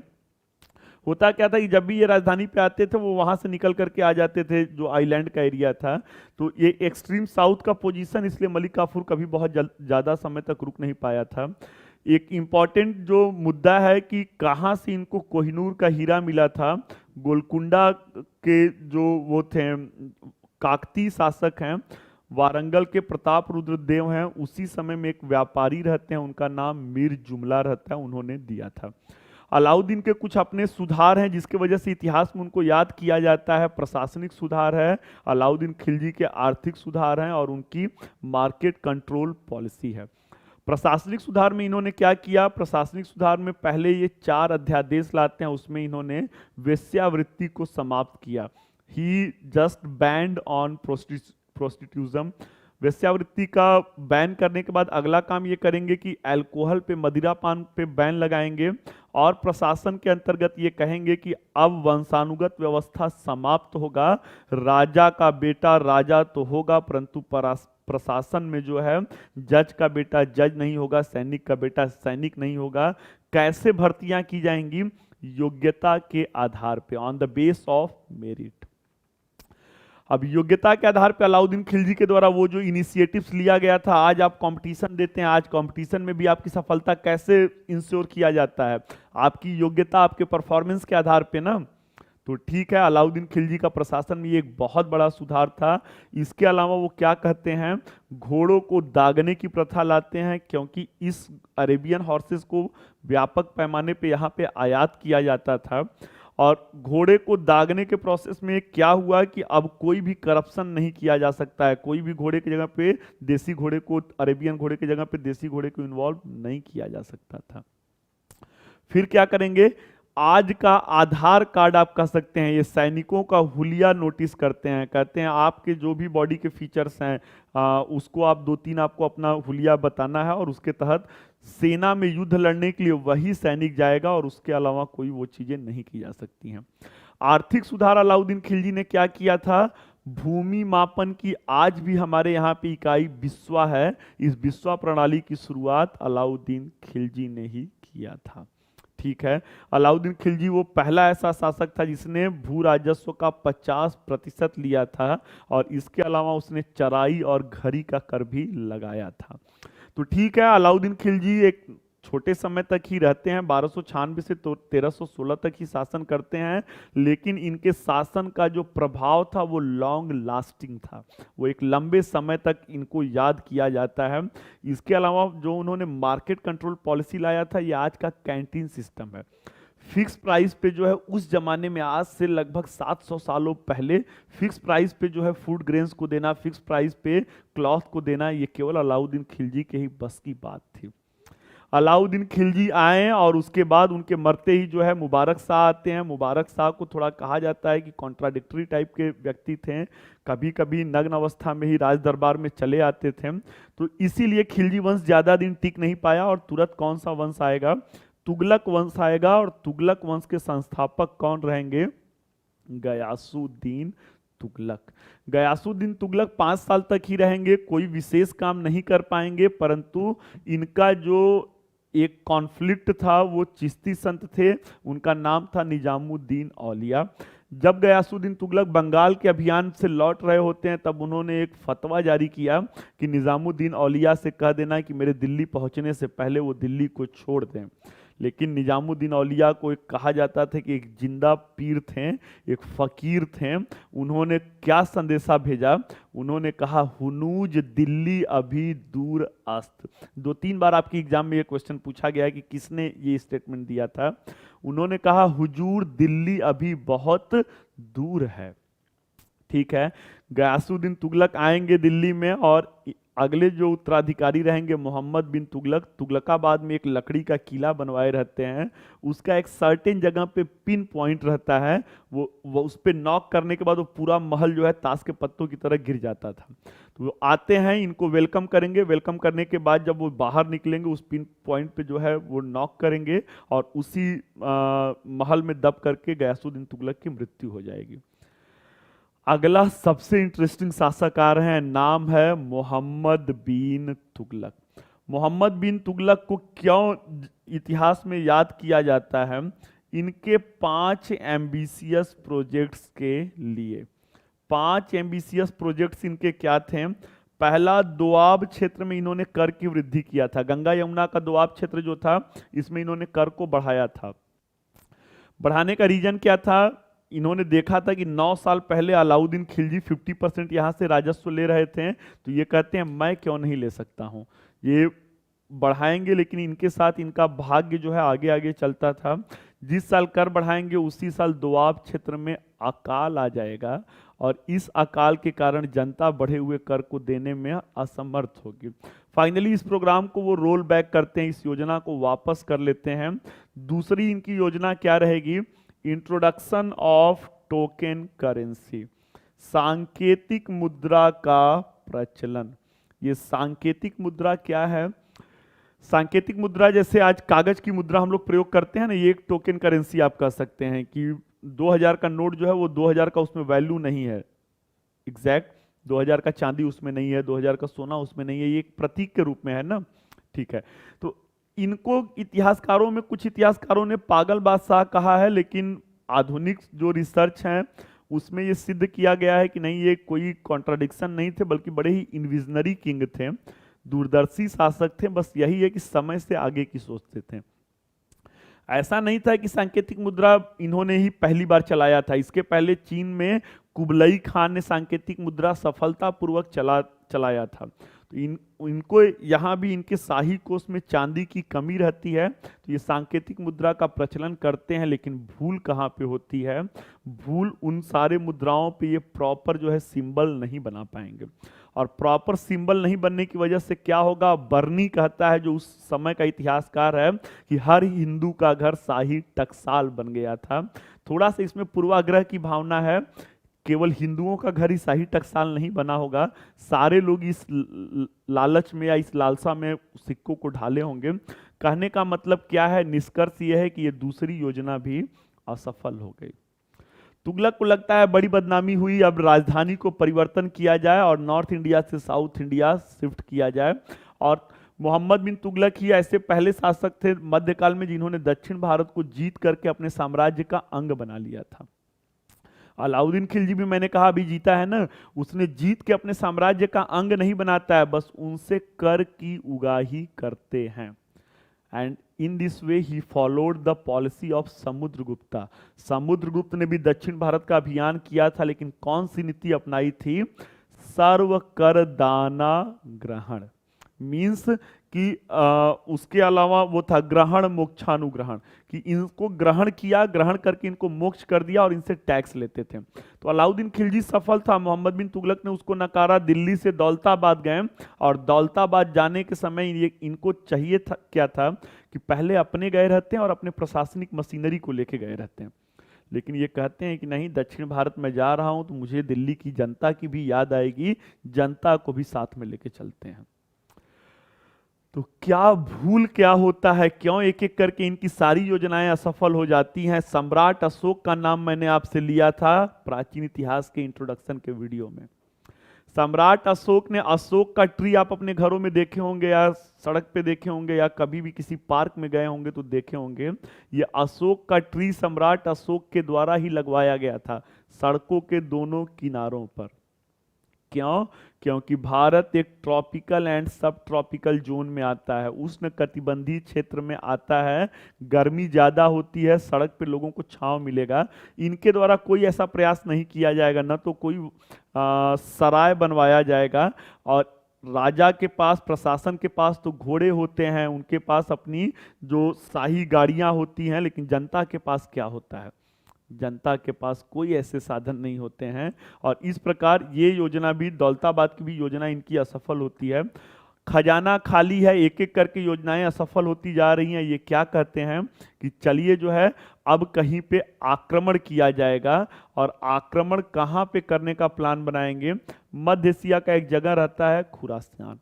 होता क्या था कि जब भी ये राजधानी पे आते थे वो वहां से निकल करके आ जाते थे, जो आइलैंड का एरिया था। तो ये एक्सट्रीम साउथ का पोजीशन, इसलिए मलिक काफूर कभी बहुत ज़्यादा समय तक रुक नहीं पाया था। एक इम्पॉर्टेंट जो मुद्दा है कि कहाँ से इनको कोहिनूर का हीरा मिला था। गोलकुंडा के जो वो थे काकतीय शासक हैं, वारंगल के प्रताप रुद्र देव हैं, उसी समय में एक व्यापारी रहते हैं, उनका नाम मीर जुमला रहता है, उन्होंने दिया था। अलाउद्दीन के कुछ अपने सुधार हैं जिसकी वजह से इतिहास में उनको याद किया जाता है। प्रशासनिक सुधार है, अलाउद्दीन खिलजी के आर्थिक सुधार हैं और उनकी मार्केट कंट्रोल पॉलिसी है। प्रशासनिक सुधार में इन्होंने क्या किया? प्रशासनिक सुधार में पहले ये 4 अध्यादेश लाते हैं, उसमें इन्होंने वेश्यावृत्ति को समाप्त किया। ही जस्ट बैंड ऑन प्रोस्टिट्यूजम। वेश्यावृत्ति का बैन करने के बाद अगला काम ये करेंगे कि अल्कोहल पे, मदिरा पान पे बैन लगाएंगे और प्रशासन के अंतर्गत ये कहेंगे कि अब वंशानुगत व्यवस्था समाप्त होगा। राजा का बेटा राजा तो होगा, परंतु प्रशासन में जो है जज का बेटा जज नहीं होगा, सैनिक का बेटा सैनिक नहीं होगा। कैसे भर्तियां की जाएंगी? योग्यता के आधार पे, on the base of merit. अब योग्यता के आधार पे अलाउद्दीन खिलजी के द्वारा वो जो इनिशिएटिव्स लिया गया था, आज आप कंपटीशन देते हैं, आज कंपटीशन में भी आपकी सफलता कैसे इंश्योर किया जाता है? आपकी योग्यता, आपके परफॉर्मेंस के आधार पे ना। तो ठीक है, अलाउद्दीन खिलजी का प्रशासन में ये एक बहुत बड़ा सुधार था। इसके अलावा वो क्या कहते हैं, घोड़ों को दागने की प्रथा लाते हैं, क्योंकि इस अरेबियन हॉर्सेस को व्यापक पैमाने पे यहाँ पे आयात किया जाता था। और घोड़े को दागने के प्रोसेस में क्या हुआ कि अब कोई भी करप्शन नहीं किया जा सकता है। कोई भी घोड़े की जगह पे देसी घोड़े को, अरेबियन घोड़े की जगह पे देसी घोड़े को इन्वॉल्व नहीं किया जा सकता था। फिर क्या करेंगे? आज का आधार कार्ड आप कह सकते हैं, ये सैनिकों का हुलिया नोटिस करते हैं। कहते हैं आपके जो भी बॉडी के फीचर्स हैं उसको आप 2-3 आपको अपना हुलिया बताना है, और उसके तहत सेना में युद्ध लड़ने के लिए वही सैनिक जाएगा और उसके अलावा कोई वो चीजें नहीं की जा सकती हैं। आर्थिक सुधार अलाउद्दीन खिलजी ने क्या किया था? भूमि मापन की आज भी हमारे यहाँ पे इकाई बिस्वा है। इस बिस्वा प्रणाली की शुरुआत अलाउद्दीन खिलजी ने ही किया था। ठीक है, अलाउद्दीन खिलजी वो पहला ऐसा शासक था जिसने भू राजस्व का 50% लिया था, और इसके अलावा उसने चराई और घरी का कर भी लगाया था। तो ठीक है, अलाउद्दीन खिलजी एक छोटे समय तक ही रहते हैं, 1296 से तो 1316 तक ही शासन करते हैं, लेकिन इनके शासन का जो प्रभाव था वो लॉन्ग लास्टिंग था। वो एक लंबे समय तक इनको याद किया जाता है। इसके अलावा जो उन्होंने मार्केट कंट्रोल पॉलिसी लाया था, ये आज का कैंटीन सिस्टम है। फिक्स प्राइस पे जो है उस जमाने में, आज से लगभग 700 सालों पहले, फिक्स प्राइस पे जो है फूड ग्रेन्स को देना, फिक्स प्राइस पे क्लॉथ को देना, ये केवल अलाउद्दीन खिलजी के ही बस की बात थी। अलाउद्दीन खिलजी आए और उसके बाद उनके मरते ही जो है मुबारक शाह आते हैं। मुबारक शाह को थोड़ा कहा जाता है कि कॉन्ट्राडिक्टरी टाइप के व्यक्ति थे, कभी कभी नग्न अवस्था में ही राज दरबार में चले आते थे। तो इसीलिए खिलजी वंश ज़्यादा दिन टिक नहीं पाया, और तुरंत कौन सा वंश आएगा? तुगलक वंश आएगा। और तुगलक वंश के संस्थापक कौन रहेंगे? गयासुद्दीन तुगलक। गयासुद्दीन तुगलक 5 साल तक ही रहेंगे, कोई विशेष काम नहीं कर पाएंगे, परंतु इनका जो एक कॉन्फ्लिक्ट था वो चिश्ती संत थे, उनका नाम था निजामुद्दीन औलिया। जब गयासुद्दीन तुगलक बंगाल के अभियान से लौट रहे होते हैं, तब उन्होंने एक फतवा जारी किया कि निजामुद्दीन औलिया से कह देना कि मेरे दिल्ली पहुंचने से पहले वो दिल्ली को छोड़ दें। लेकिन निजामुद्दीन औलिया को एक कहा जाता था कि एक जिंदा पीर थे, एक फकीर थे। उन्होंने क्या संदेशा भेजा? उन्होंने कहा, हुनूज दिल्ली अभी दूर अस्त। 2-3 बार आपके एग्जाम में ये क्वेश्चन पूछा गया है कि किसने ये स्टेटमेंट दिया था। उन्होंने कहा हुजूर दिल्ली अभी बहुत दूर है। ठीक है, गयासुद्दीन तुगलक आएंगे दिल्ली में और अगले जो उत्तराधिकारी रहेंगे मोहम्मद बिन तुगलक, तुगलकाबाद में एक लकड़ी का किला बनवाए रहते हैं। उसका एक सर्टेन जगह पे पिन पॉइंट रहता है, वो उस पे नॉक करने के बाद वो पूरा महल जो है ताश के पत्तों की तरह गिर जाता था। तो वो आते हैं, इनको वेलकम करेंगे, वेलकम करने के बाद जब वो बाहर निकलेंगे उस पिन पॉइंट पे जो है वो नॉक करेंगे और उसी महल में दब करके गयासुद्दीन तुगलक की मृत्यु हो जाएगी। अगला सबसे इंटरेस्टिंग शासक आ रहे हैं, नाम है मोहम्मद बिन तुगलक। मोहम्मद बिन तुगलक को क्यों इतिहास में याद किया जाता है? इनके 5 एम्बिशियस प्रोजेक्ट्स के लिए। 5 एम्बिशियस प्रोजेक्ट्स इनके क्या थे? पहला, दोआब क्षेत्र में इन्होंने कर की वृद्धि किया था। गंगा यमुना का दोआब क्षेत्र जो था इसमें इन्होंने कर को बढ़ाया था। बढ़ाने का रीजन क्या था? इन्होंने देखा था कि 9 साल पहले अलाउद्दीन खिलजी 50% यहाँ से राजस्व ले रहे थे, तो ये कहते हैं मैं क्यों नहीं ले सकता हूँ। ये बढ़ाएंगे, लेकिन इनके साथ इनका भाग्य जो है आगे आगे चलता था। जिस साल कर बढ़ाएंगे उसी साल दोआब क्षेत्र में अकाल आ जाएगा और इस अकाल के कारण जनता बढ़े हुए कर को देने में असमर्थ होगी। फाइनली इस प्रोग्राम को वो रोल बैक करते हैं, इस योजना को वापस कर लेते हैं। दूसरी इनकी योजना क्या रहेगी? इंट्रोडक्शन ऑफ टोकन करेंसी, सांकेतिक मुद्रा का प्रचलन। ये सांकेतिक मुद्रा क्या है? सांकेतिक मुद्रा जैसे आज कागज की मुद्रा हम लोग प्रयोग करते हैं ना, ये एक टोकन करेंसी आप कह सकते हैं कि 2000 का नोट जो है वो 2000 का उसमें वैल्यू नहीं है एग्जैक्ट, 2000 का चांदी उसमें नहीं है, 2000 का सोना उसमें नहीं है, ये एक प्रतीक के रूप में है ना। ठीक है, तो इनको इतिहासकारों में कुछ इतिहासकारों ने पागल बादशाह कहा है, लेकिन आधुनिक जो रिसर्च है उसमें ये सिद्ध किया गया है कि नहीं, ये कोई कॉन्ट्राडिक्शन नहीं थे, बल्कि बड़े ही इन्विजनरी किंग थे, दूरदर्शी शासक थे। बस यही है कि समय से आगे की सोचते थे। ऐसा नहीं था कि सांकेतिक मुद्रा इन्होंने ही पहली बार चलाया था। इसके पहले चीन में कुबलई खान ने सांकेतिक मुद्रा सफलतापूर्वक चलाया था। तो इनको यहाँ भी इनके शाही कोष में चांदी की कमी रहती है, तो ये सांकेतिक मुद्रा का प्रचलन करते हैं। लेकिन भूल कहाँ पे होती है? भूल उन सारे मुद्राओं पे ये प्रॉपर जो है सिंबल नहीं बना पाएंगे, और प्रॉपर सिंबल नहीं बनने की वजह से क्या होगा? बर्नी कहता है, जो उस समय का इतिहासकार है, कि हर हिंदू का घर शाही टकसाल बन गया था। थोड़ा सा इसमें पूर्वाग्रह की भावना है, केवल हिंदुओं का घर ही शाही टकसाल नहीं बना होगा, सारे लोग इस लालच में या इस लालसा में सिक्कों को ढाले होंगे। कहने का मतलब क्या है? निष्कर्ष यह है कि ये दूसरी योजना भी असफल हो गई। तुगलक को लगता है बड़ी बदनामी हुई, अब राजधानी को परिवर्तन किया जाए और नॉर्थ इंडिया से साउथ इंडिया शिफ्ट किया जाए। और मोहम्मद बिन तुगलक ही ऐसे पहले शासक थे मध्यकाल में जिन्होंने दक्षिण भारत को जीत करके अपने साम्राज्य का अंग बना लिया था। अलाउद्दीन खिलजी भी मैंने कहा अभी जीता है ना, उसने जीत के अपने साम्राज्य का अंग नहीं बनाता है, बस उनसे कर की उगाही करते हैं। And in this way he followed the policy of Samudragupta. Samudragupta ने भी दक्षिण भारत का अभियान किया था, लेकिन कौन सी नीति अपनाई थी? सर्व कर दाना ग्रहण। मीन्स कि उसके अलावा वो था ग्रहण मोक्षानुग्रहण, कि इनको ग्रहण किया, ग्रहण करके इनको मोक्ष कर दिया और इनसे टैक्स लेते थे। तो अलाउद्दीन खिलजी सफल था, मोहम्मद बिन तुगलक ने उसको नकारा। दिल्ली से दौलताबाद गए और दौलताबाद जाने के समय ये इनको चाहिए था क्या था कि पहले अपने गए रहते हैं और अपने प्रशासनिक मशीनरी को लेके गए रहते हैं। लेकिन ये कहते हैं कि नहीं, दक्षिण भारत में जा रहा हूं तो मुझे दिल्ली की जनता की भी याद आएगी, जनता को भी साथ में लेके चलते हैं। तो क्या भूल क्या होता है? क्यों एक एक करके इनकी सारी योजनाएं असफल हो जाती हैं? सम्राट अशोक का नाम मैंने आपसे लिया था प्राचीन इतिहास के इंट्रोडक्शन के वीडियो में। सम्राट अशोक ने, अशोक का ट्री आप अपने घरों में देखे होंगे या सड़क पे देखे होंगे या कभी भी किसी पार्क में गए होंगे तो देखे होंगे। ये अशोक का ट्री सम्राट अशोक के द्वारा ही लगवाया गया था सड़कों के दोनों किनारों पर। क्यों? क्योंकि भारत एक ट्रॉपिकल एंड सब ट्रॉपिकल जोन में आता है, उष्ण कटिबंधीय क्षेत्र में आता है, गर्मी ज्यादा होती है, सड़क पे लोगों को छांव मिलेगा। इनके द्वारा कोई ऐसा प्रयास नहीं किया जाएगा, न तो कोई सराय बनवाया जाएगा। और राजा के पास, प्रशासन के पास तो घोड़े होते हैं, उनके पास अपनी जो शाही गाड़ियां होती हैं, लेकिन जनता के पास क्या होता है? जनता के पास कोई ऐसे साधन नहीं होते हैं। और इस प्रकार ये योजना भी, दौलताबाद की भी योजना इनकी असफल होती है। खजाना खाली है, एक एक करके योजनाएं असफल होती जा रही हैं। ये क्या कहते हैं कि चलिए जो है अब कहीं पे आक्रमण किया जाएगा, और आक्रमण कहाँ पे करने का प्लान बनाएंगे? मध्य एशिया का एक जगह रहता है खुरासान,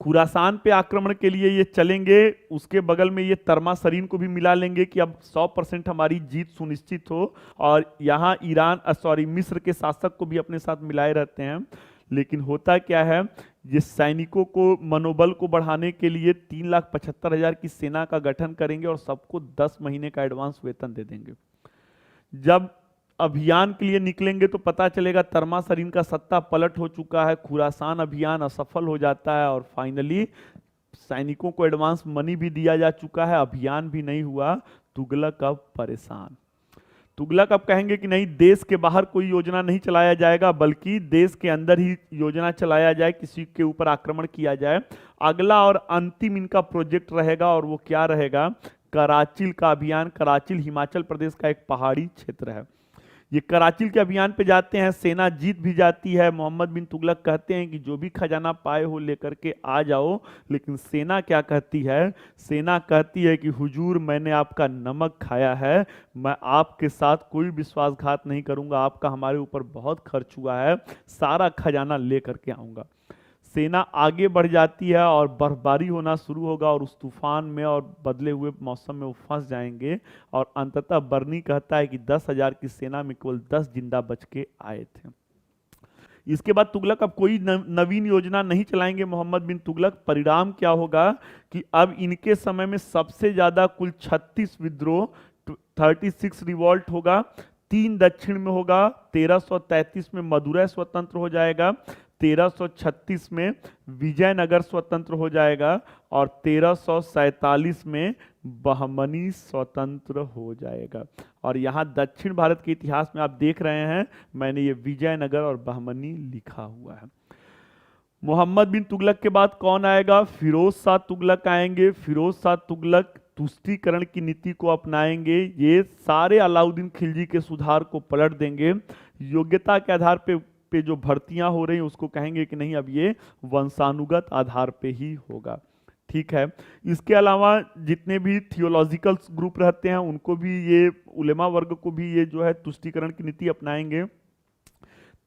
खुरासान पे आक्रमण के लिए ये चलेंगे। उसके बगल में ये तर्मासरीन को भी मिला लेंगे कि अब 100% हमारी जीत सुनिश्चित हो, और यहाँ मिस्र के शासक को भी अपने साथ मिलाए रहते हैं। लेकिन होता क्या है, ये सैनिकों को मनोबल को बढ़ाने के लिए 3,75,000 की सेना का गठन करेंगे और सबको 10 महीने का एडवांस वेतन दे देंगे। जब अभियान के लिए निकलेंगे तो पता चलेगा तर्मासरीन का सत्ता पलट हो चुका है, खुरासान अभियान असफल हो जाता है, और फाइनली सैनिकों को एडवांस मनी भी दिया जा चुका है, अभियान भी नहीं हुआ। तुगलक अब परेशान। तुगलक अब कहेंगे कि नहीं, देश के बाहर कोई योजना नहीं चलाया जाएगा, बल्कि देश के अंदर ही योजना चलाया जाए, किसी के ऊपर आक्रमण किया जाए। अगला और अंतिम इनका प्रोजेक्ट रहेगा, और वो क्या रहेगा? कराचिल का अभियान। कराचिल हिमाचल प्रदेश का एक पहाड़ी क्षेत्र है। ये कराचिल के अभियान पे जाते हैं, सेना जीत भी जाती है। मोहम्मद बिन तुगलक कहते हैं कि जो भी खजाना पाए हो लेकर के आ जाओ, लेकिन सेना क्या कहती है? सेना कहती है कि हुजूर, मैंने आपका नमक खाया है, मैं आपके साथ कोई विश्वासघात नहीं करूंगा, आपका हमारे ऊपर बहुत खर्च हुआ है, सारा खजाना लेकर के आऊंगा। सेना आगे बढ़ जाती है और बर्फबारी होना शुरू होगा, और उस तूफान में और बदले हुए मौसम में वो फंस जाएंगे। और अंततः बर्नी कहता है कि 10,000 की सेना में केवल 10 जिंदा बच के आए थे। इसके बाद तुगलक अब कोई नवीन योजना नहीं चलाएंगे मोहम्मद बिन तुगलक। परिणाम क्या होगा कि अब इनके समय में सबसे ज्यादा कुल 36 विद्रोह, 36 रिवॉल्ट होगा। 3 दक्षिण में होगा, 1333 में मदुरै स्वतंत्र हो जाएगा, 1336 में विजयनगर स्वतंत्र हो जाएगा, और 1347 में बहमनी स्वतंत्र हो जाएगा। और यहाँ दक्षिण भारत के इतिहास में आप देख रहे हैं, मैंने ये विजयनगर और बहमनी लिखा हुआ है। मोहम्मद बिन तुगलक के बाद कौन आएगा? फिरोज शाह तुगलक आएंगे। फिरोज शाह तुगलक तुष्टीकरण की नीति को अपनाएंगे। ये सारे अलाउद्दीन खिलजी के सुधार को पलट देंगे। योग्यता के आधार पे जो भर्तियां हो रही हैं उसको कहेंगे कि नहीं, अब ये वंशानुगत आधार पे ही होगा। ठीक है। इसके अलावा जितने भी थियोलॉजिकल ग्रुप रहते हैं उनको भी, ये उलेमा वर्ग को भी ये जो है तुष्टीकरण की नीति अपनाएंगे।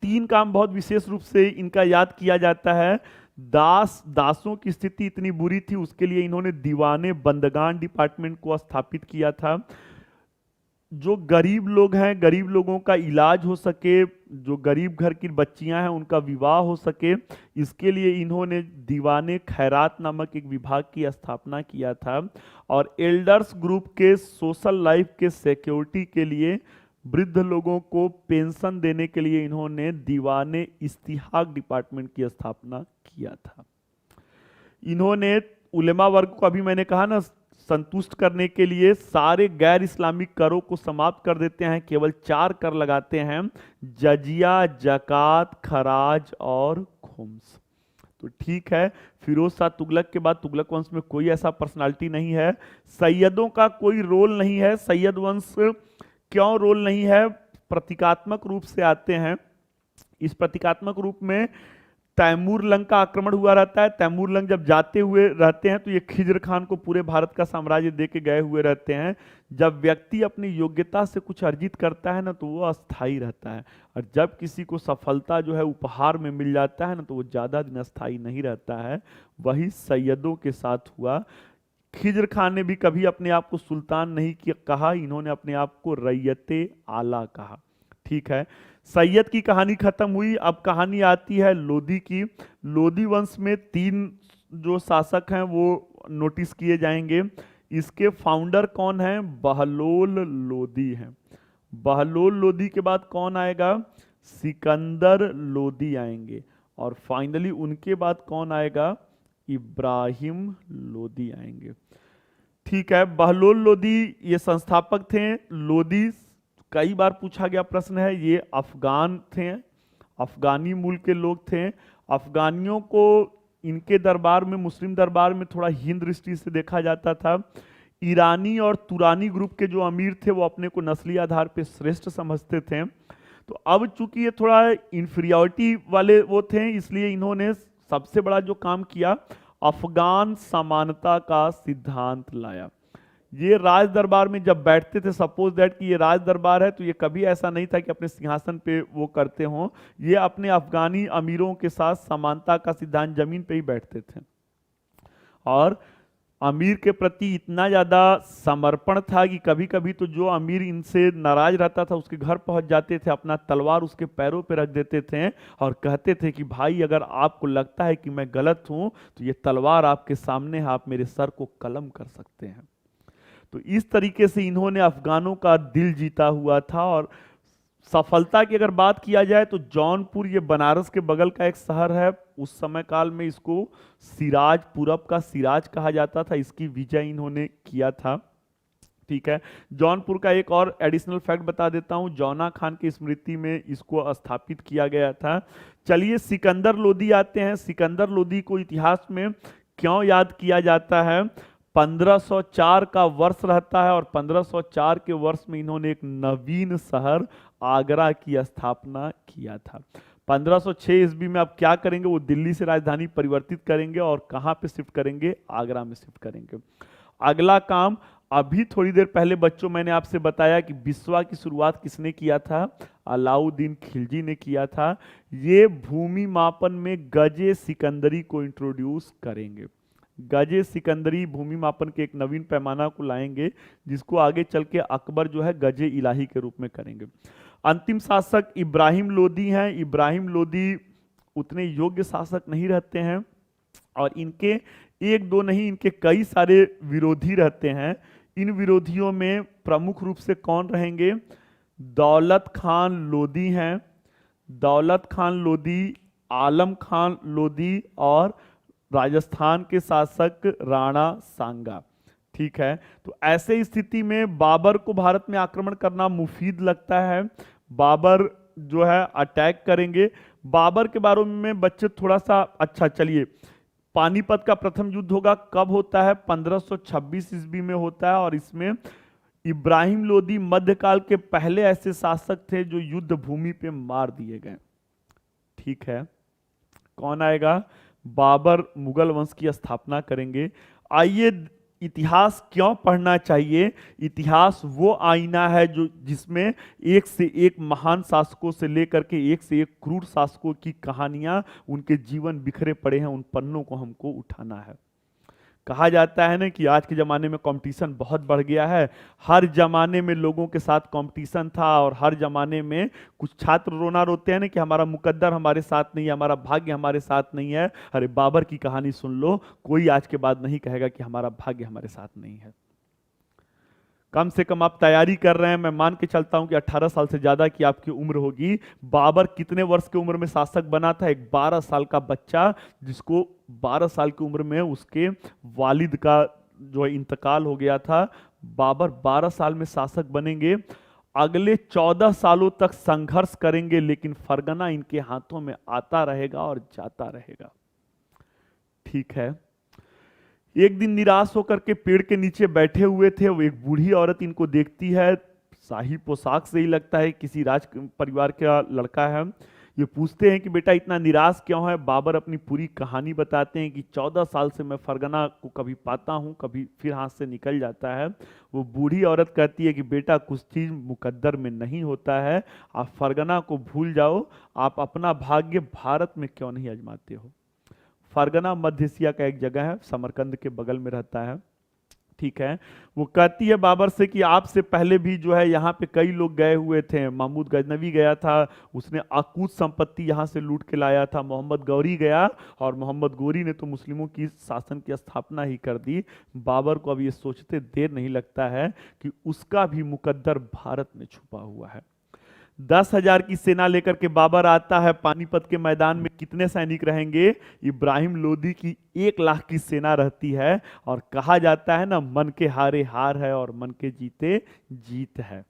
3 काम बहुत विशेष रूप से इनका याद किया जाता है। दासों की स्थिति इतनी बुरी थी, उसके लिए इन्होंने दीवाने बंदगान डिपार्टमेंट को स्थापित किया था। जो गरीब लोग हैं, गरीब लोगों का इलाज हो सके, जो गरीब घर की बच्चियां हैं उनका विवाह हो सके, इसके लिए इन्होंने दीवाने खैरात नामक एक विभाग की स्थापना किया था। और एल्डर्स ग्रुप के सोशल लाइफ के सिक्योरिटी के लिए, वृद्ध लोगों को पेंशन देने के लिए इन्होंने दीवाने इस्तिहाक डिपार्टमेंट की स्थापना किया था। इन्होंने उलेमा वर्ग को, अभी मैंने कहा ना, संतुष्ट करने के लिए सारे गैर इस्लामिक करों को समाप्त कर देते हैं, केवल 4 कर लगाते हैं: जजिया, जकात, खराज और खुम्स। तो ठीक है, फिरोज शाह तुगलक के बाद तुगलक वंश में कोई ऐसा पर्सनालिटी नहीं है। सैयदों का कोई रोल नहीं है। सैयद वंश क्यों रोल नहीं है? प्रतीकात्मक रूप से आते हैं। इस प्रतीकात्मक रूप में तैमूर लंग का आक्रमण हुआ रहता है। तैमूर लंग जब जाते हुए रहते हैं तो ये खिज्र खान को पूरे भारत का साम्राज्य दे के गए हुए रहते हैं। जब व्यक्ति अपनी योग्यता से कुछ अर्जित करता है ना, तो वो अस्थाई रहता है, और जब किसी को सफलता जो है उपहार में मिल जाता है ना, तो वो ज्यादा दिन अस्थाई नहीं रहता है। वही सैयदों के साथ हुआ। खिज्र खान ने भी कभी अपने आप को सुल्तान नहीं कहा, इन्होंने अपने आप को रैयते आला कहा। ठीक है, सैयद की कहानी खत्म हुई। अब कहानी आती है लोदी की। लोदी वंश में 3 जो शासक हैं वो नोटिस किए जाएंगे। इसके फाउंडर कौन हैं? बहलोल लोदी हैं। बहलोल लोदी के बाद कौन आएगा? सिकंदर लोदी आएंगे। और फाइनली उनके बाद कौन आएगा? इब्राहिम लोदी आएंगे। ठीक है, बहलोल लोदी ये संस्थापक थे। लोदी, कई बार पूछा गया प्रश्न है, ये अफगान थे, अफगानी मूल के लोग थे। अफगानियों को इनके दरबार में, मुस्लिम दरबार में थोड़ा हीन दृष्टि से देखा जाता था। ईरानी और तुरानी ग्रुप के जो अमीर थे वो अपने को नस्ली आधार पे श्रेष्ठ समझते थे। तो अब चूंकि ये थोड़ा इंफीरियरिटी वाले वो थे, इसलिए इन्होंने सबसे बड़ा जो काम किया, अफगान समानता का सिद्धांत लाया। ये राज दरबार में जब बैठते थे, सपोज दैट कि ये राज दरबार है, तो ये कभी ऐसा नहीं था कि अपने सिंहासन पे वो करते हों, ये अपने अफगानी अमीरों के साथ समानता का सिद्धांत, जमीन पे ही बैठते थे। और अमीर के प्रति इतना ज्यादा समर्पण था कि कभी कभी तो जो अमीर इनसे नाराज रहता था उसके घर पहुंच जाते थे, अपना तलवार उसके पैरों पे रख देते थे और कहते थे कि भाई अगर आपको लगता है कि मैं गलत हूं तो ये तलवार आपके सामने है, आप मेरे सर को कलम कर सकते हैं। तो इस तरीके से इन्होंने अफगानों का दिल जीता हुआ था। और सफलता की अगर बात किया जाए तो जौनपुर, ये बनारस के बगल का एक शहर है, उस समय काल में इसको सिराज, पूरब का सिराज कहा जाता था, इसकी विजय इन्होंने किया था। ठीक है, जौनपुर का एक और एडिशनल फैक्ट बता देता हूं, जौना खान की स्मृति में इसको स्थापित किया गया था। चलिए सिकंदर लोदी आते हैं। सिकंदर लोदी को इतिहास में क्यों याद किया जाता है? 1504 का वर्ष रहता है और 1504 के वर्ष में इन्होंने एक नवीन शहर आगरा की स्थापना किया था। 1506 ईस्वी में अब क्या करेंगे, वो दिल्ली से राजधानी परिवर्तित करेंगे और कहां पे शिफ्ट करेंगे? आगरा में शिफ्ट करेंगे। अगला काम, अभी थोड़ी देर पहले बच्चों मैंने आपसे बताया कि बिस्वा की शुरुआत किसने किया था? अलाउद्दीन खिलजी ने किया था। ये भूमि मापन में गजे सिकंदरी को इंट्रोड्यूस करेंगे। गजे सिकंदरी भूमि मापन के एक नवीन पैमाना को लाएंगे, जिसको आगे चल के अकबर जो है गजे इलाही के रूप में करेंगे। अंतिम शासक इब्राहिम लोदी हैं। इब्राहिम लोदी उतने योग्य शासक नहीं रहते हैं और इनके एक दो नहीं, इनके कई सारे विरोधी रहते हैं। इन विरोधियों में प्रमुख रूप से कौन रहेंगे? दौलत खान लोदी हैं। दौलत खान लोदी, आलम खान लोदी और राजस्थान के शासक राणा सांगा। ठीक है, तो ऐसे स्थिति में बाबर को भारत में आक्रमण करना मुफीद लगता है। बाबर जो है अटैक करेंगे। बाबर के बारे में बच्चे थोड़ा सा, अच्छा चलिए, पानीपत का प्रथम युद्ध होगा, कब होता है? 1526 ईस्वी में होता है और इसमें इब्राहिम लोदी मध्यकाल के पहले ऐसे शासक थे जो युद्ध भूमि पे मार दिए गए। ठीक है, कौन आएगा? बाबर मुगल वंश की स्थापना करेंगे। आइए, इतिहास क्यों पढ़ना चाहिए? इतिहास वो आईना है जो जिसमें एक से एक महान शासकों से लेकर के एक से एक क्रूर शासकों की कहानियां, उनके जीवन बिखरे पड़े हैं, उन पन्नों को हमको उठाना है। कहा जाता है ना कि आज के ज़माने में कंपटीशन बहुत बढ़ गया है। हर जमाने में लोगों के साथ कंपटीशन था और हर जमाने में कुछ छात्र रोना रोते हैं ना कि हमारा मुकद्दर हमारे साथ नहीं है, हमारा भाग्य हमारे साथ नहीं है। अरे बाबर की कहानी सुन लो, कोई आज के बाद नहीं कहेगा कि हमारा भाग्य हमारे साथ नहीं है। कम से कम आप तैयारी कर रहे हैं, मैं मान के चलता हूं कि 18 साल से ज्यादा की आपकी उम्र होगी। बाबर कितने वर्ष की उम्र में शासक बना था? एक 12 साल का बच्चा, जिसको 12 साल की उम्र में उसके वालिद का जो है इंतकाल हो गया था। बाबर 12 साल में शासक बनेंगे। अगले 14 सालों तक संघर्ष करेंगे, लेकिन फरगना इनके हाथों में आता रहेगा और जाता रहेगा। ठीक है, एक दिन निराश होकर के पेड़ के नीचे बैठे हुए थे, वो एक बूढ़ी औरत इनको देखती है, शाही पोशाक से ही लगता है किसी राज परिवार का लड़का है। ये पूछते हैं कि बेटा इतना निराश क्यों है? बाबर अपनी पूरी कहानी बताते हैं कि 14 साल से मैं फरगना को कभी पाता हूँ, कभी फिर हाथ से निकल जाता है। वो बूढ़ी औरत कहती है कि बेटा कुछ चीज मुकद्दर में नहीं होता है, आप फरगना को भूल जाओ, आप अपना भाग्य भारत में क्यों नहीं आजमाते हो? फरगना मध्य एशिया का एक जगह है, समरकंद के बगल में रहता है। ठीक है, वो कहती है बाबर से कि आपसे पहले भी जो है यहाँ पे कई लोग गए हुए थे। महमूद गजनवी गया था, उसने अकूत संपत्ति यहाँ से लूट के लाया था। मोहम्मद गौरी गया और मोहम्मद गौरी ने तो मुस्लिमों की शासन की स्थापना ही कर दी। बाबर को अब ये सोचते देर नहीं लगता है कि उसका भी मुकद्दर भारत में छुपा हुआ है। 10,000 की सेना लेकर के बाबर आता है। पानीपत के मैदान में कितने सैनिक रहेंगे? इब्राहिम लोदी की 1 लाख की सेना रहती है और कहा जाता है ना, मन के हारे हार है और मन के जीते जीत है।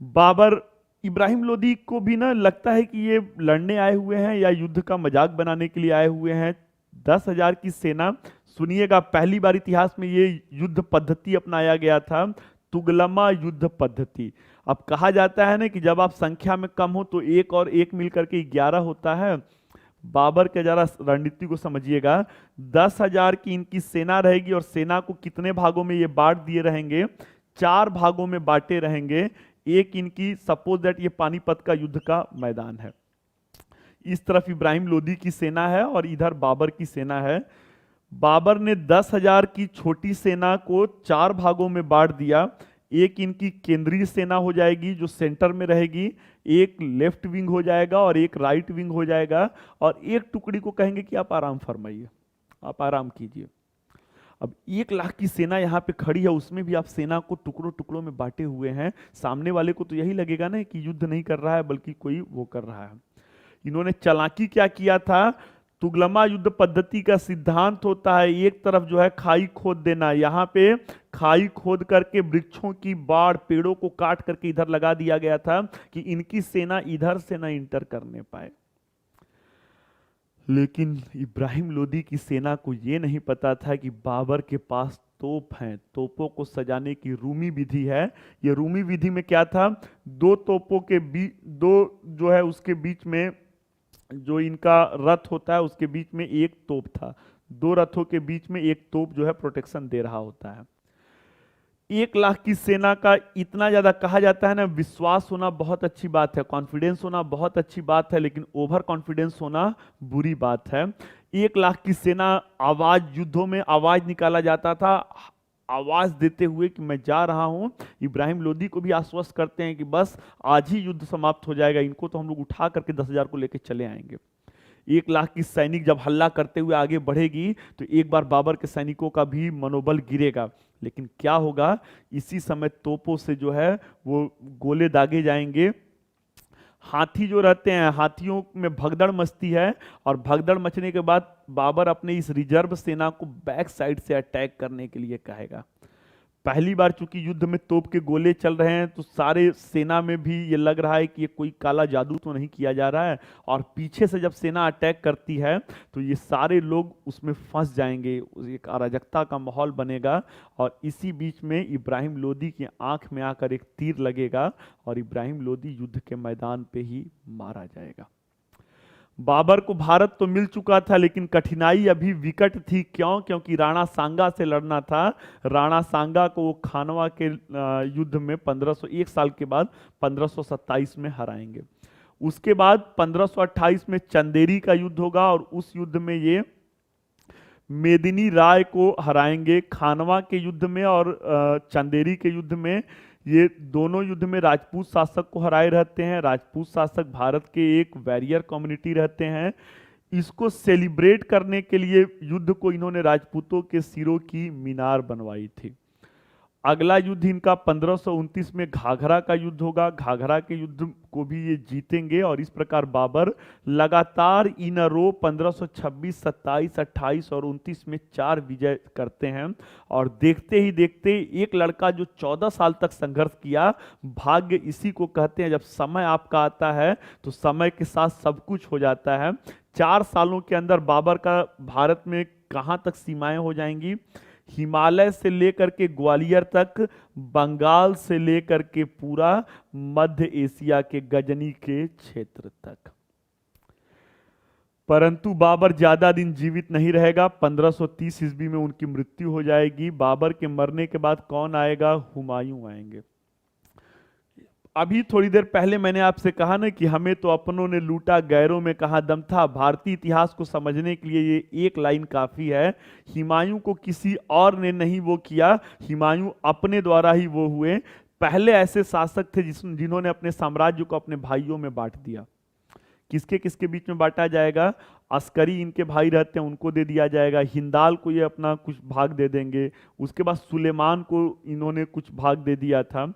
बाबर इब्राहिम लोदी को भी ना लगता है कि ये लड़ने आए हुए हैं या युद्ध का मजाक बनाने के लिए आए हुए हैं। 10,000 की सेना, सुनिएगा, पहली बार इतिहास में ये युद्ध पद्धति अपनाया गया था, तुगलमा युद्ध पद्धति। अब कहा जाता है ना कि जब आप संख्या में कम हो तो एक और एक मिलकर के 11 होता है। बाबर के जरा रणनीति को समझिएगा। 10,000 की इनकी सेना रहेगी और सेना को कितने भागों में ये बांट दिए रहेंगे? 4 भागों में बांटे रहेंगे। एक इनकी, सपोज दैट ये पानीपत का युद्ध का मैदान है, इस तरफ इब्राहिम लोदी की सेना है और इधर बाबर की सेना है। बाबर ने 10,000 की छोटी सेना को 4 भागों में बांट दिया। एक इनकी केंद्रीय सेना हो जाएगी जो सेंटर में रहेगी, एक लेफ्ट विंग हो जाएगा और एक राइट विंग हो जाएगा, और एक टुकड़ी को कहेंगे कि आप आराम फरमाइए, आप आराम कीजिए। अब 1 लाख की सेना यहाँ पे खड़ी है, उसमें भी आप सेना को टुकड़ों टुकड़ों में बांटे हुए हैं। सामने वाले को तो यही लगेगा ना कि युद्ध नहीं कर रहा है बल्कि कोई वो कर रहा है। इन्होंने चालाकी क्या किया था? तुगलमा युद्ध पद्धति का सिद्धांत होता है एक तरफ जो है खाई खोद देना, यहाँ पे खाई खोद करके वृक्षों की बाढ़, पेड़ों को काट करके इधर लगा दिया गया था कि इनकी सेना इधर से ना इंटर करने पाए। लेकिन इब्राहिम लोदी की सेना को यह नहीं पता था कि बाबर के पास तोप हैं। तोपों को सजाने की रूमी विधि है। ये रूमी विधि में क्या था? 2 तोपों के बीच, 2 जो है उसके बीच में जो इनका रथ होता है उसके बीच में एक तोप था। 2 रथों के बीच में एक तोप जो है प्रोटेक्शन दे रहा होता है। 1 लाख की सेना का इतना ज्यादा, कहा जाता है ना, विश्वास होना बहुत अच्छी बात है, कॉन्फिडेंस होना बहुत अच्छी बात है, लेकिन ओवर कॉन्फिडेंस होना बुरी बात है। 1 लाख की सेना, आवाज, युद्धों में आवाज निकाला जाता था, आवाज देते हुए कि मैं जा रहा हूं। इब्राहिम लोदी को भी आश्वस्त करते हैं कि बस आज ही युद्ध समाप्त हो जाएगा, इनको तो हम लोग उठा करके 10,000 को लेकर चले आएंगे। 1 लाख की सैनिक जब हल्ला करते हुए आगे बढ़ेगी तो एक बार बाबर के सैनिकों का भी मनोबल गिरेगा। लेकिन क्या होगा? इसी समय तोपों से जो है वो गोले दागे जाएंगे। हाथी जो रहते हैं, हाथियों में भगदड़ मचती है, और भगदड़ मचने के बाद बाबर अपने इस रिजर्व सेना को बैक साइड से अटैक करने के लिए कहेगा। पहली बार चूंकि युद्ध में तोप के गोले चल रहे हैं तो सारे सेना में भी ये लग रहा है कि ये कोई काला जादू तो नहीं किया जा रहा है, और पीछे से जब सेना अटैक करती है तो ये सारे लोग उसमें फंस जाएंगे, एक अराजकता का माहौल बनेगा। और इसी बीच में इब्राहिम लोदी की आंख में आकर एक तीर लगेगा और इब्राहिम लोदी युद्ध के मैदान पे ही मारा जाएगा। बाबर को भारत तो मिल चुका था, लेकिन कठिनाई अभी विकट थी। क्यों? क्योंकि राणा सांगा से लड़ना था। राणा सांगा को वो खानवा के युद्ध में 1501 साल के बाद 1527 में हराएंगे। उसके बाद 1528 में चंदेरी का युद्ध होगा और उस युद्ध में ये मेदिनी राय को हराएंगे। खानवा के युद्ध में और चंदेरी के युद्ध में, ये दोनों युद्ध में राजपूत शासक को हराए रहते हैं। राजपूत शासक भारत के एक वैरियर कम्युनिटी रहते हैं। इसको सेलिब्रेट करने के लिए युद्ध को इन्होंने राजपूतों के सिरों की मीनार बनवाई थी। अगला युद्ध इनका 1529 में घाघरा का युद्ध होगा। घाघरा के युद्ध को भी ये जीतेंगे और इस प्रकार बाबर लगातार इन रो 1526, 27, 28 और 29 में 4 विजय करते हैं। और देखते ही देखते एक लड़का जो 14 साल तक संघर्ष किया, भाग्य इसी को कहते हैं। जब समय आपका आता है तो समय के साथ सब कुछ हो जाता है। 4 सालों के अंदर बाबर का भारत में कहाँ तक सीमाएं हो जाएंगी? हिमालय से लेकर के ग्वालियर तक, बंगाल से लेकर के पूरा मध्य एशिया के गजनी के क्षेत्र तक। परंतु बाबर ज्यादा दिन जीवित नहीं रहेगा। 1530 ईस्वी में उनकी मृत्यु हो जाएगी। बाबर के मरने के बाद कौन आएगा? हुमायूं आएंगे। अभी थोड़ी देर पहले मैंने आपसे कहा ना कि हमें तो अपनों ने लूटा, गैरों में कहां दम था। भारतीय इतिहास को समझने के लिए ये एक लाइन काफी है। हुमायूं को किसी और ने नहीं वो किया, हुमायूं अपने द्वारा ही वो हुए। पहले ऐसे शासक थे जिन्होंने अपने साम्राज्य को अपने भाइयों में बांट दिया। किसके किसके बीच में बांटा जाएगा? अस्करी इनके भाई रहते हैं, उनको दे दिया जाएगा। हिंदाल को ये अपना कुछ भाग दे देंगे। उसके बाद सुलेमान को इन्होंने कुछ भाग दे दिया था।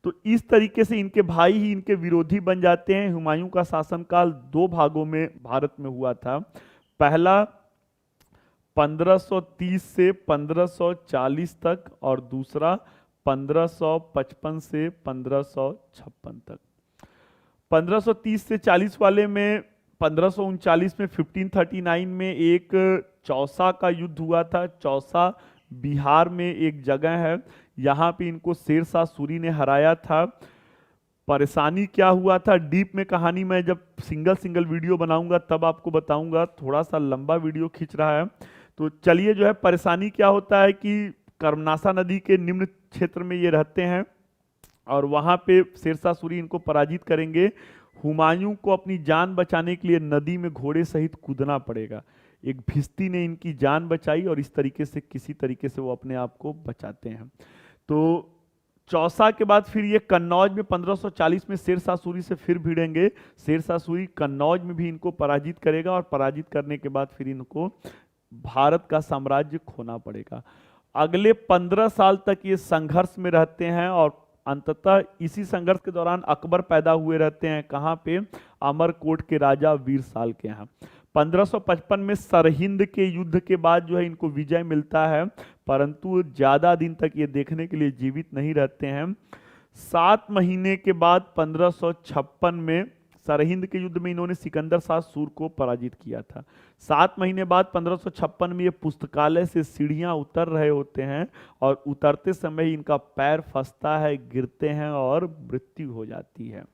तो इस तरीके से इनके भाई ही इनके विरोधी बन जाते हैं। हुमायूं का शासनकाल 2 भागों में भारत में हुआ था। पहला 1530 से 1540 तक और दूसरा 1555 से 1556 तक। 1530 से 40 वाले में 1539 में 1539 में एक चौसा का युद्ध हुआ था। चौसा बिहार में एक जगह है, यहाँ पे इनको शेरशाह सूरी ने हराया था। परेशानी क्या हुआ था, डीप में कहानी मैं जब सिंगल सिंगल वीडियो बनाऊंगा तब आपको बताऊंगा, थोड़ा सा लंबा वीडियो खींच रहा है। तो चलिए, जो है परेशानी क्या होता है कि कर्मनाशा नदी के निम्न क्षेत्र में ये रहते हैं और वहां पे शेरशाह सूरी इनको पराजित करेंगे। हुमायूं को अपनी जान बचाने के लिए नदी में घोड़े सहित कूदना पड़ेगा। एक भिश्ती ने इनकी जान बचाई और इस तरीके से किसी तरीके से वो अपने आप को बचाते हैं। तो चौसा के बाद फिर ये कन्नौज में 1540 में शेरशाह सूरी से फिर भिड़ेंगे। शेरशाह सूरी कन्नौज में भी इनको पराजित करेगा और पराजित करने के बाद फिर इनको भारत का साम्राज्य खोना पड़ेगा। अगले 15 साल तक ये संघर्ष में रहते हैं और अंततः इसी संघर्ष के दौरान अकबर पैदा हुए रहते हैं। कहाँ पे? अमरकोट के राजा वीरसाल के यहाँ। 1555 में सरहिंद के युद्ध के बाद जो है इनको विजय मिलता है, परंतु ज्यादा दिन तक ये देखने के लिए जीवित नहीं रहते हैं। 7 महीने के बाद 1556 में सरहिंद के युद्ध में इन्होंने सिकंदर शाह सूर को पराजित किया था। 7 महीने बाद 1556 में ये पुस्तकालय से सीढ़ियां उतर रहे होते हैं और उतरते समय ही इनका पैर फंसता है, गिरते हैं और मृत्यु हो जाती है।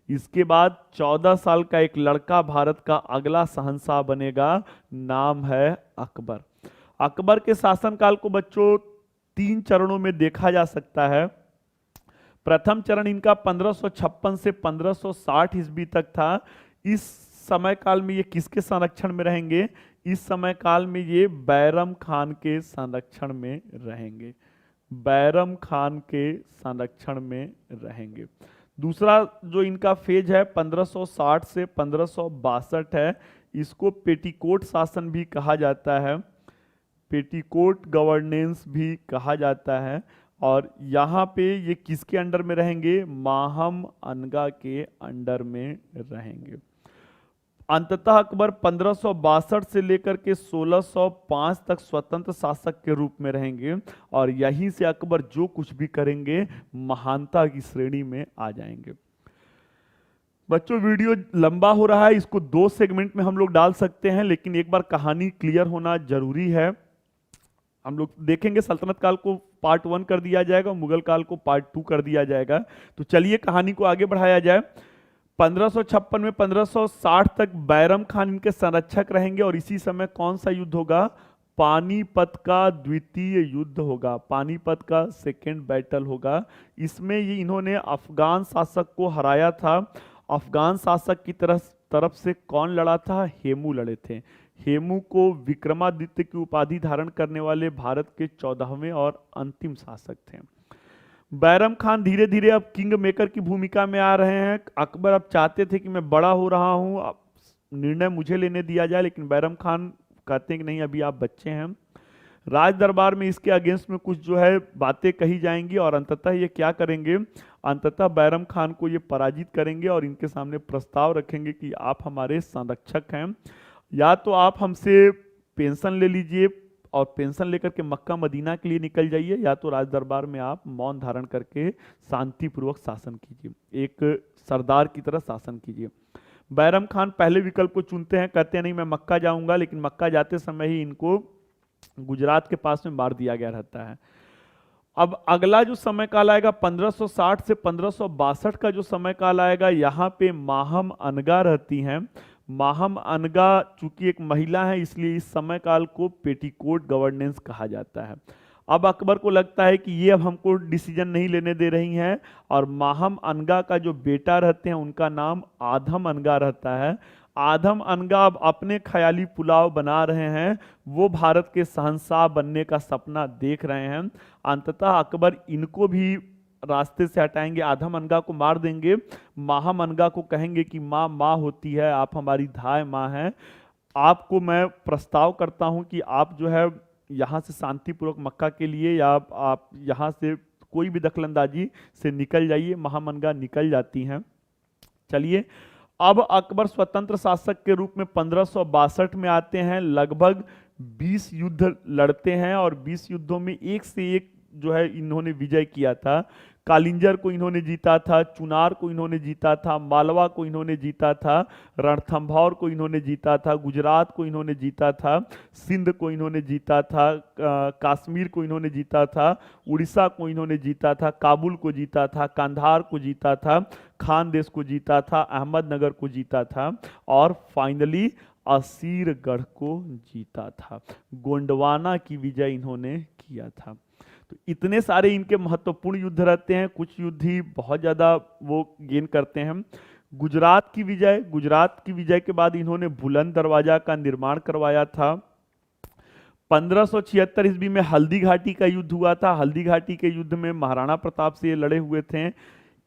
इसके बाद 14 साल का एक लड़का भारत का अगला शहंशाह बनेगा, नाम है अकबर। अकबर के शासनकाल को बच्चों 3 चरणों में देखा जा सकता है। प्रथम चरण इनका 1556 से 1560 ईस्वी तक था। इस समय काल में ये किसके संरक्षण में रहेंगे? इस समय काल में ये बैरम खान के संरक्षण में रहेंगे। बैरम खान के संरक्षण में रहेंगे। दूसरा जो इनका फेज है 1560 से 1562 है, इसको पेटीकोट शासन भी कहा जाता है, पेटीकोट गवर्नेंस भी कहा जाता है। और यहाँ पे ये किसके अंडर में रहेंगे? माहम अनगा के अंडर में रहेंगे। अंततः अकबर 1562 से लेकर के 1605 तक स्वतंत्र शासक के रूप में रहेंगे और यहीं से अकबर जो कुछ भी करेंगे महानता की श्रेणी में आ जाएंगे। बच्चों वीडियो लंबा हो रहा है, इसको 2 सेगमेंट में हम लोग डाल सकते हैं, लेकिन एक बार कहानी क्लियर होना जरूरी है। हम लोग देखेंगे सल्तनत काल को पार्ट 1 कर दिया जाएगा, मुगल काल को पार्ट 2 कर दिया जाएगा। तो चलिए कहानी को आगे बढ़ाया जाए। 1556 में 1560 तक बैरम खान इनके संरक्षक रहेंगे और इसी समय कौन सा युद्ध होगा? पानीपत का द्वितीय युद्ध होगा, पानीपत का सेकेंड बैटल होगा। इसमें ये इन्होंने अफगान शासक को हराया था। अफगान शासक की तरफ से कौन लड़ा था? हेमू लड़े थे। हेमू को विक्रमादित्य की उपाधि धारण करने वाले भारत के 14वें और अंतिम शासक थे। बैरम खान धीरे धीरे अब किंग मेकर की भूमिका में आ रहे हैं। अकबर अब चाहते थे कि मैं बड़ा हो रहा हूं, अब निर्णय मुझे लेने दिया जाए, लेकिन बैरम खान कहते हैं कि नहीं, अभी आप बच्चे हैं। राज दरबार में इसके अगेंस्ट में कुछ जो है बातें कही जाएंगी और अंततः ये क्या करेंगे? अंततः बैरम खान को ये पराजित करेंगे और इनके सामने प्रस्ताव रखेंगे कि आप हमारे संरक्षक हैं, या तो आप हमसे पेंशन ले लीजिए और पेंशन लेकर के मक्का मदीना के लिए निकल जाइए, या तो राज दरबार में आप मौन धारण करके शांतिपूर्वक शासन कीजिए, एक सरदार की तरह शासन कीजिए। बैरम खान पहले विकल्प को चुनते हैं, कहते हैं नहीं मैं मक्का जाऊंगा, लेकिन मक्का जाते समय ही इनको गुजरात के पास में मार दिया गया रहता है। अब अगला जो समय काल आएगा 1560 से 1562 का जो समय काल आएगा, यहाँ पे माहम अनगा रहती हैं। माहम अनगा चूंकि एक महिला है, इसलिए इस समय काल को पेटीकोट गवर्नेंस कहा जाता है। अब अकबर को लगता है कि ये अब हमको डिसीजन नहीं लेने दे रही हैं और माहम अनगा का जो बेटा रहते हैं उनका नाम आधम अनगा रहता है। आधम अनगा अब अपने ख्याली पुलाव बना रहे हैं, वो भारत के शहंशाह बनने का सपना देख रहे हैं। अंततः अकबर इनको भी रास्ते से हटाएंगे, आधम अनगा को मार देंगे। माहम अनगा को कहेंगे कि माँ माँ होती है, आप हमारी धाय माँ हैं, आपको मैं प्रस्ताव करता हूं कि आप जो है यहाँ से शांतिपूर्वक मक्का के लिए, या आप यहाँ से कोई भी दखलंदाजी से निकल जाइए। माहम अनगा निकल जाती हैं। चलिए, अब अकबर स्वतंत्र शासक के रूप में 1562 में आते हैं। लगभग 20 युद्ध लड़ते हैं और 20 युद्धों में एक से एक जो है इन्होंने विजय किया था। कालिंजर को इन्होंने जीता था, चुनार को इन्होंने जीता था, मालवा को इन्होंने जीता था, रणथंभौर को इन्होंने जीता था, गुजरात को इन्होंने जीता था, सिंध को इन्होंने जीता था, कश्मीर को इन्होंने जीता था, उड़ीसा को इन्होंने जीता था, काबुल को जीता था, कंधार को जीता था, खानदेश को जीता था, अहमदनगर को जीता था और फाइनली असीरगढ़ को जीता था। गोंडवाना की विजय इन्होंने किया था। तो इतने सारे इनके महत्वपूर्ण युद्ध रहते हैं, कुछ युद्ध ही बहुत ज़्यादा वो गेन करते हैं। गुजरात की विजय के बाद इन्होंने बुलंद दरवाजा का निर्माण करवाया था। 1576 ईस्वी में हल्दी घाटी का युद्ध हुआ था। हल्दी घाटी के युद्ध में महाराणा प्रताप से ये लड़े हुए थे।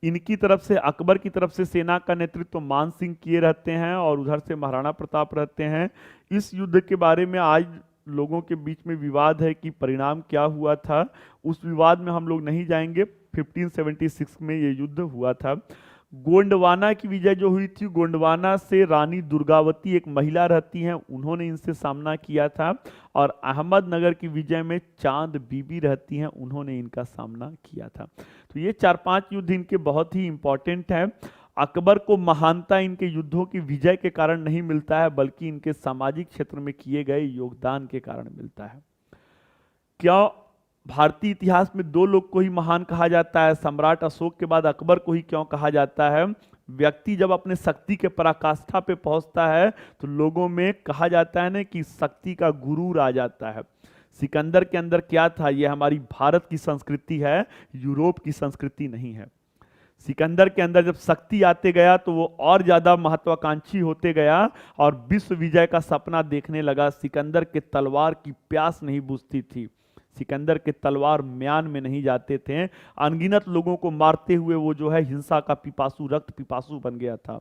इनकी तरफ से, अकबर की तरफ से सेना का नेतृत्व मान सिंह किए रहते हैं और उधर से महाराणा प्रताप रहते हैं। इस युद्ध के बारे में आज लोगों के बीच में विवाद है कि परिणाम क्या हुआ था। उस विवाद में हम लोग नहीं जाएंगे। 1576 में ये युद्ध हुआ था। गोंडवाना की विजय जो हुई थी, गोंडवाना से रानी दुर्गावती एक महिला रहती हैं, उन्होंने इनसे सामना किया था। और अहमदनगर की विजय में चांद बीबी रहती हैं, उन्होंने इनका सामना किया था। तो ये 4-5 युद्ध इनके बहुत ही इंपॉर्टेंट हैं। अकबर को महानता इनके युद्धों की विजय के कारण नहीं मिलता है, बल्कि इनके सामाजिक क्षेत्र में किए गए योगदान के कारण मिलता है। क्यों भारतीय इतिहास में 2 लोग को ही महान कहा जाता है? सम्राट अशोक के बाद अकबर को ही क्यों कहा जाता है? व्यक्ति जब अपने शक्ति के पराकाष्ठा पे पहुंचता है तो लोगों में कहा जाता है ना कि शक्ति का गुरूर आ जाता है। सिकंदर के अंदर क्या था? यह हमारी भारत की संस्कृति है, यूरोप की संस्कृति नहीं है। सिकंदर के अंदर जब शक्ति आते गया तो वो और ज्यादा महत्वाकांक्षी होते गया और विश्व विजय का सपना देखने लगा। सिकंदर के तलवार की प्यास नहीं बुझती थी, सिकंदर के तलवार म्यान में नहीं जाते थे। अनगिनत लोगों को मारते हुए वो जो है हिंसा का पिपासु, रक्त पिपासु बन गया था।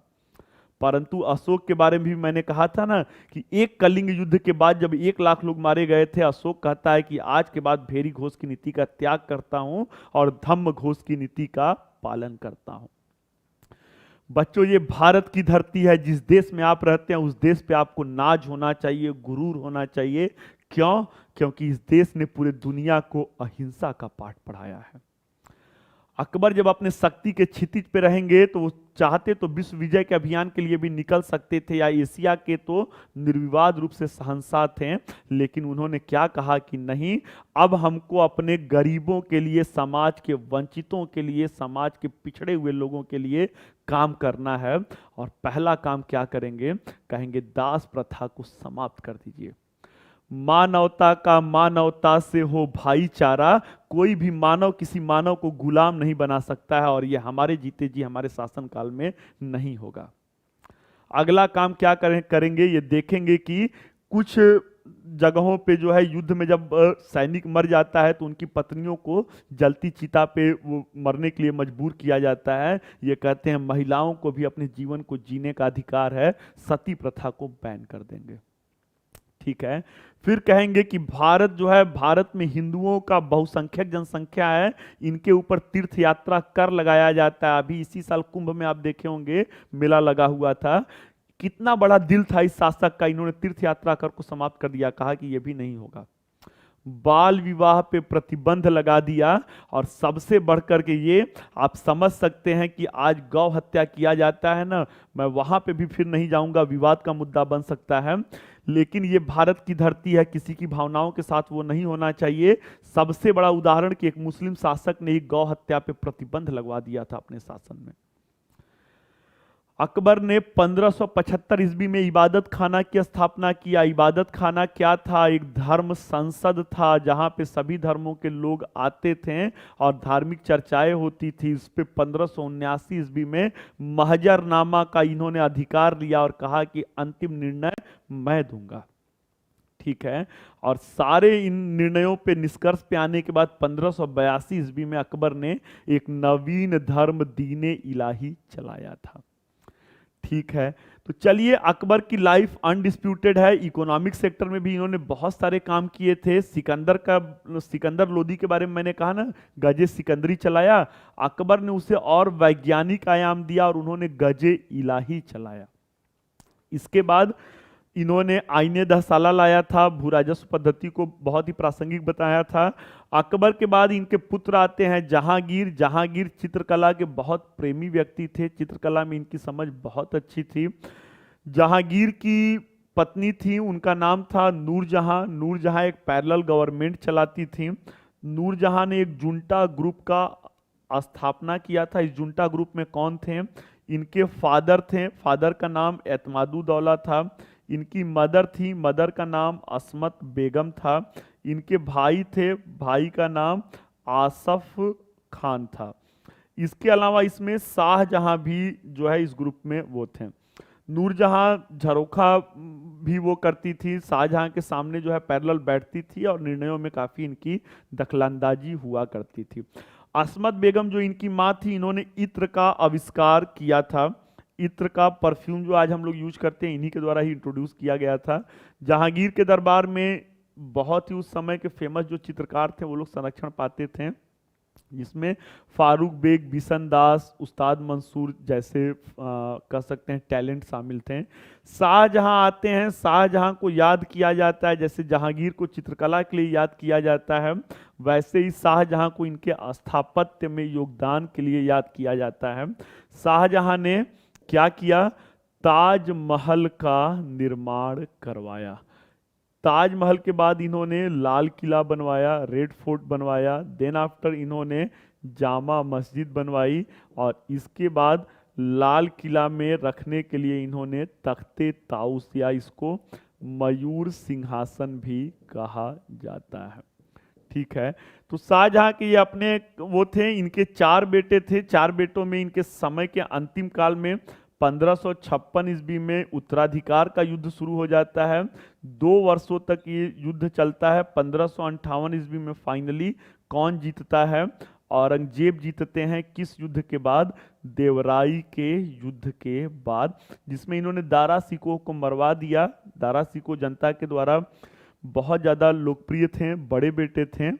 परंतु अशोक के बारे में भी मैंने कहा था ना कि एक कलिंग युद्ध के बाद जब 1 लाख लोग मारे गए थे, अशोक कहता है कि आज के बाद भेरी घोष की नीति का त्याग करता हूं और धम्म घोष की नीति का पालन करता हूं। बच्चों, ये भारत की धरती है। जिस देश में आप रहते हैं उस देश पे आपको नाज होना चाहिए, गुरूर होना चाहिए। क्यों? क्योंकि इस देश ने पूरे दुनिया को अहिंसा का पाठ पढ़ाया है। अकबर जब अपने शक्ति के क्षितिज पे रहेंगे तो वो चाहते तो विश्व विजय के अभियान के लिए भी निकल सकते थे, या एशिया के तो निर्विवाद रूप से शहंशाह थे। लेकिन उन्होंने क्या कहा कि नहीं, अब हमको अपने गरीबों के लिए, समाज के वंचितों के लिए, समाज के पिछड़े हुए लोगों के लिए काम करना है। और पहला काम क्या करेंगे? कहेंगे दास प्रथा को समाप्त कर दीजिए। मानवता का मानवता से हो भाईचारा। कोई भी मानव किसी मानव को गुलाम नहीं बना सकता है और यह हमारे जीते जी हमारे शासन काल में नहीं होगा। अगला काम क्या करेंगे ये देखेंगे कि कुछ जगहों पे जो है युद्ध में जब सैनिक मर जाता है तो उनकी पत्नियों को जलती चिता पे वो मरने के लिए मजबूर किया जाता है। ये कहते हैं महिलाओं को भी अपने जीवन को जीने का अधिकार है, सती प्रथा को बैन कर देंगे। ठीक है। फिर कहेंगे कि भारत जो है, भारत में हिंदुओं का बहुसंख्यक जनसंख्या है, इनके ऊपर तीर्थ यात्रा कर लगाया जाता है। अभी इसी साल कुंभ में आप देखे होंगे मेला लगा हुआ था। कितना बड़ा दिल था इस शासक का, इन्होंने तीर्थ यात्रा कर को समाप्त कर दिया, कहा कि यह भी नहीं होगा। बाल विवाह पे प्रतिबंध लगा दिया और सबसे बढ़कर के ये आप समझ सकते हैं कि आज गौ हत्या किया जाता है ना, मैं वहां पे भी फिर नहीं जाऊंगा, विवाद का मुद्दा बन सकता है। लेकिन ये भारत की धरती है, किसी की भावनाओं के साथ वो नहीं होना चाहिए। सबसे बड़ा उदाहरण कि एक मुस्लिम शासक ने गौ हत्या पे प्रतिबंध लगवा दिया था अपने शासन में। अकबर ने 1575 ईस्वी में इबादत खाना की स्थापना किया। इबादत खाना क्या था? एक धर्म संसद था जहां पे सभी धर्मों के लोग आते थे और धार्मिक चर्चाएं होती थी। इस पे 1579 ईस्वी में महजरनामा का इन्होंने अधिकार लिया और कहा कि अंतिम निर्णय मैं दूंगा। ठीक है। और सारे इन निर्णयों पे निष्कर्ष पे आने के बाद 1582 ईस्वी में अकबर ने एक नवीन धर्म दीने इलाही चलाया था। ठीक है। तो चलिए, अकबर की लाइफ अनडिस्प्यूटेड है। इकोनॉमिक सेक्टर में भी इन्होंने बहुत सारे काम किए थे। सिकंदर लोदी के बारे में मैंने कहा ना, गजे सिकंदरी चलाया। अकबर ने उसे और वैज्ञानिक आयाम दिया और उन्होंने गजे इलाही चलाया। इसके बाद इन्होंने आईने दहसाला लाया था, भू राजस्व पद्धति को बहुत ही प्रासंगिक बताया था। अकबर के बाद इनके पुत्र आते हैं जहांगीर। जहांगीर चित्रकला के बहुत प्रेमी व्यक्ति थे, चित्रकला में इनकी समझ बहुत अच्छी थी। जहांगीर की पत्नी थी, उनका नाम था नूरजहां। नूरजहां एक पैरेलल गवर्नमेंट चलाती थी। नूरजहां ने एक जुंटा ग्रुप का स्थापना किया था। इस जुंटा ग्रुप में कौन थे? इनके फादर थे, फादर का नाम एतमादुद्दौला था। इनकी मदर थी, मदर का नाम असमत बेगम था। इनके भाई थे, भाई का नाम आसफ खान था। इसके अलावा इसमें शाहजहां भी जो है इस ग्रुप में वो थे। नूरजहां झरोखा भी वो करती थी, शाहजहां के सामने जो है पैरेलल बैठती थी और निर्णयों में काफी इनकी दखलंदाजी हुआ करती थी। असमत बेगम जो इनकी माँ थी, इन्होंने इत्र का आविष्कार किया था। इत्र का परफ्यूम जो आज हम लोग यूज करते हैं, इन्हीं के द्वारा ही इंट्रोड्यूस किया गया था। जहांगीर के दरबार में बहुत ही उस समय के फेमस जो चित्रकार थे वो लोग संरक्षण पाते थे, जिसमें फारूक बेग, बिशन दास, उस्ताद मंसूर जैसे कह सकते हैं टैलेंट शामिल थे। शाहजहां आते हैं, शाहजहां को याद किया जाता है जैसे जहांगीर को चित्रकला के लिए याद किया जाता है, वैसे ही शाहजहां को इनके स्थापत्य में योगदान के लिए याद किया जाता है। शाहजहां ने क्या किया? ताजमहल का निर्माण करवाया। ताजमहल के बाद इन्होंने लाल किला बनवाया, रेड फोर्ट बनवाया, देन आफ्टर इन्होंने जामा मस्जिद बनवाई, और इसके बाद लाल किला में रखने के लिए इन्होंने तख्ते ताउस या इसको मयूर सिंहासन भी कहा जाता है। ठीक है, तो शाहजहां के ये अपने वो थे, इनके 4 बेटे थे। 4 बेटों में इनके समय के अंतिम काल में 1556 ईस्वी में उत्तराधिकार का युद्ध शुरू हो जाता है। 2 वर्षों तक ये युद्ध चलता है। 1558 ईस्वी में फाइनली कौन जीतता है? औरंगजेब जीतते हैं। किस युद्ध के बाद? देवराई के युद्ध के बाद, जिसमें इन्होंने दारा सिकोह को मरवा दिया। दारा सिकोह जनता के द्वारा बहुत ज़्यादा लोकप्रिय थे, बड़े बेटे थे,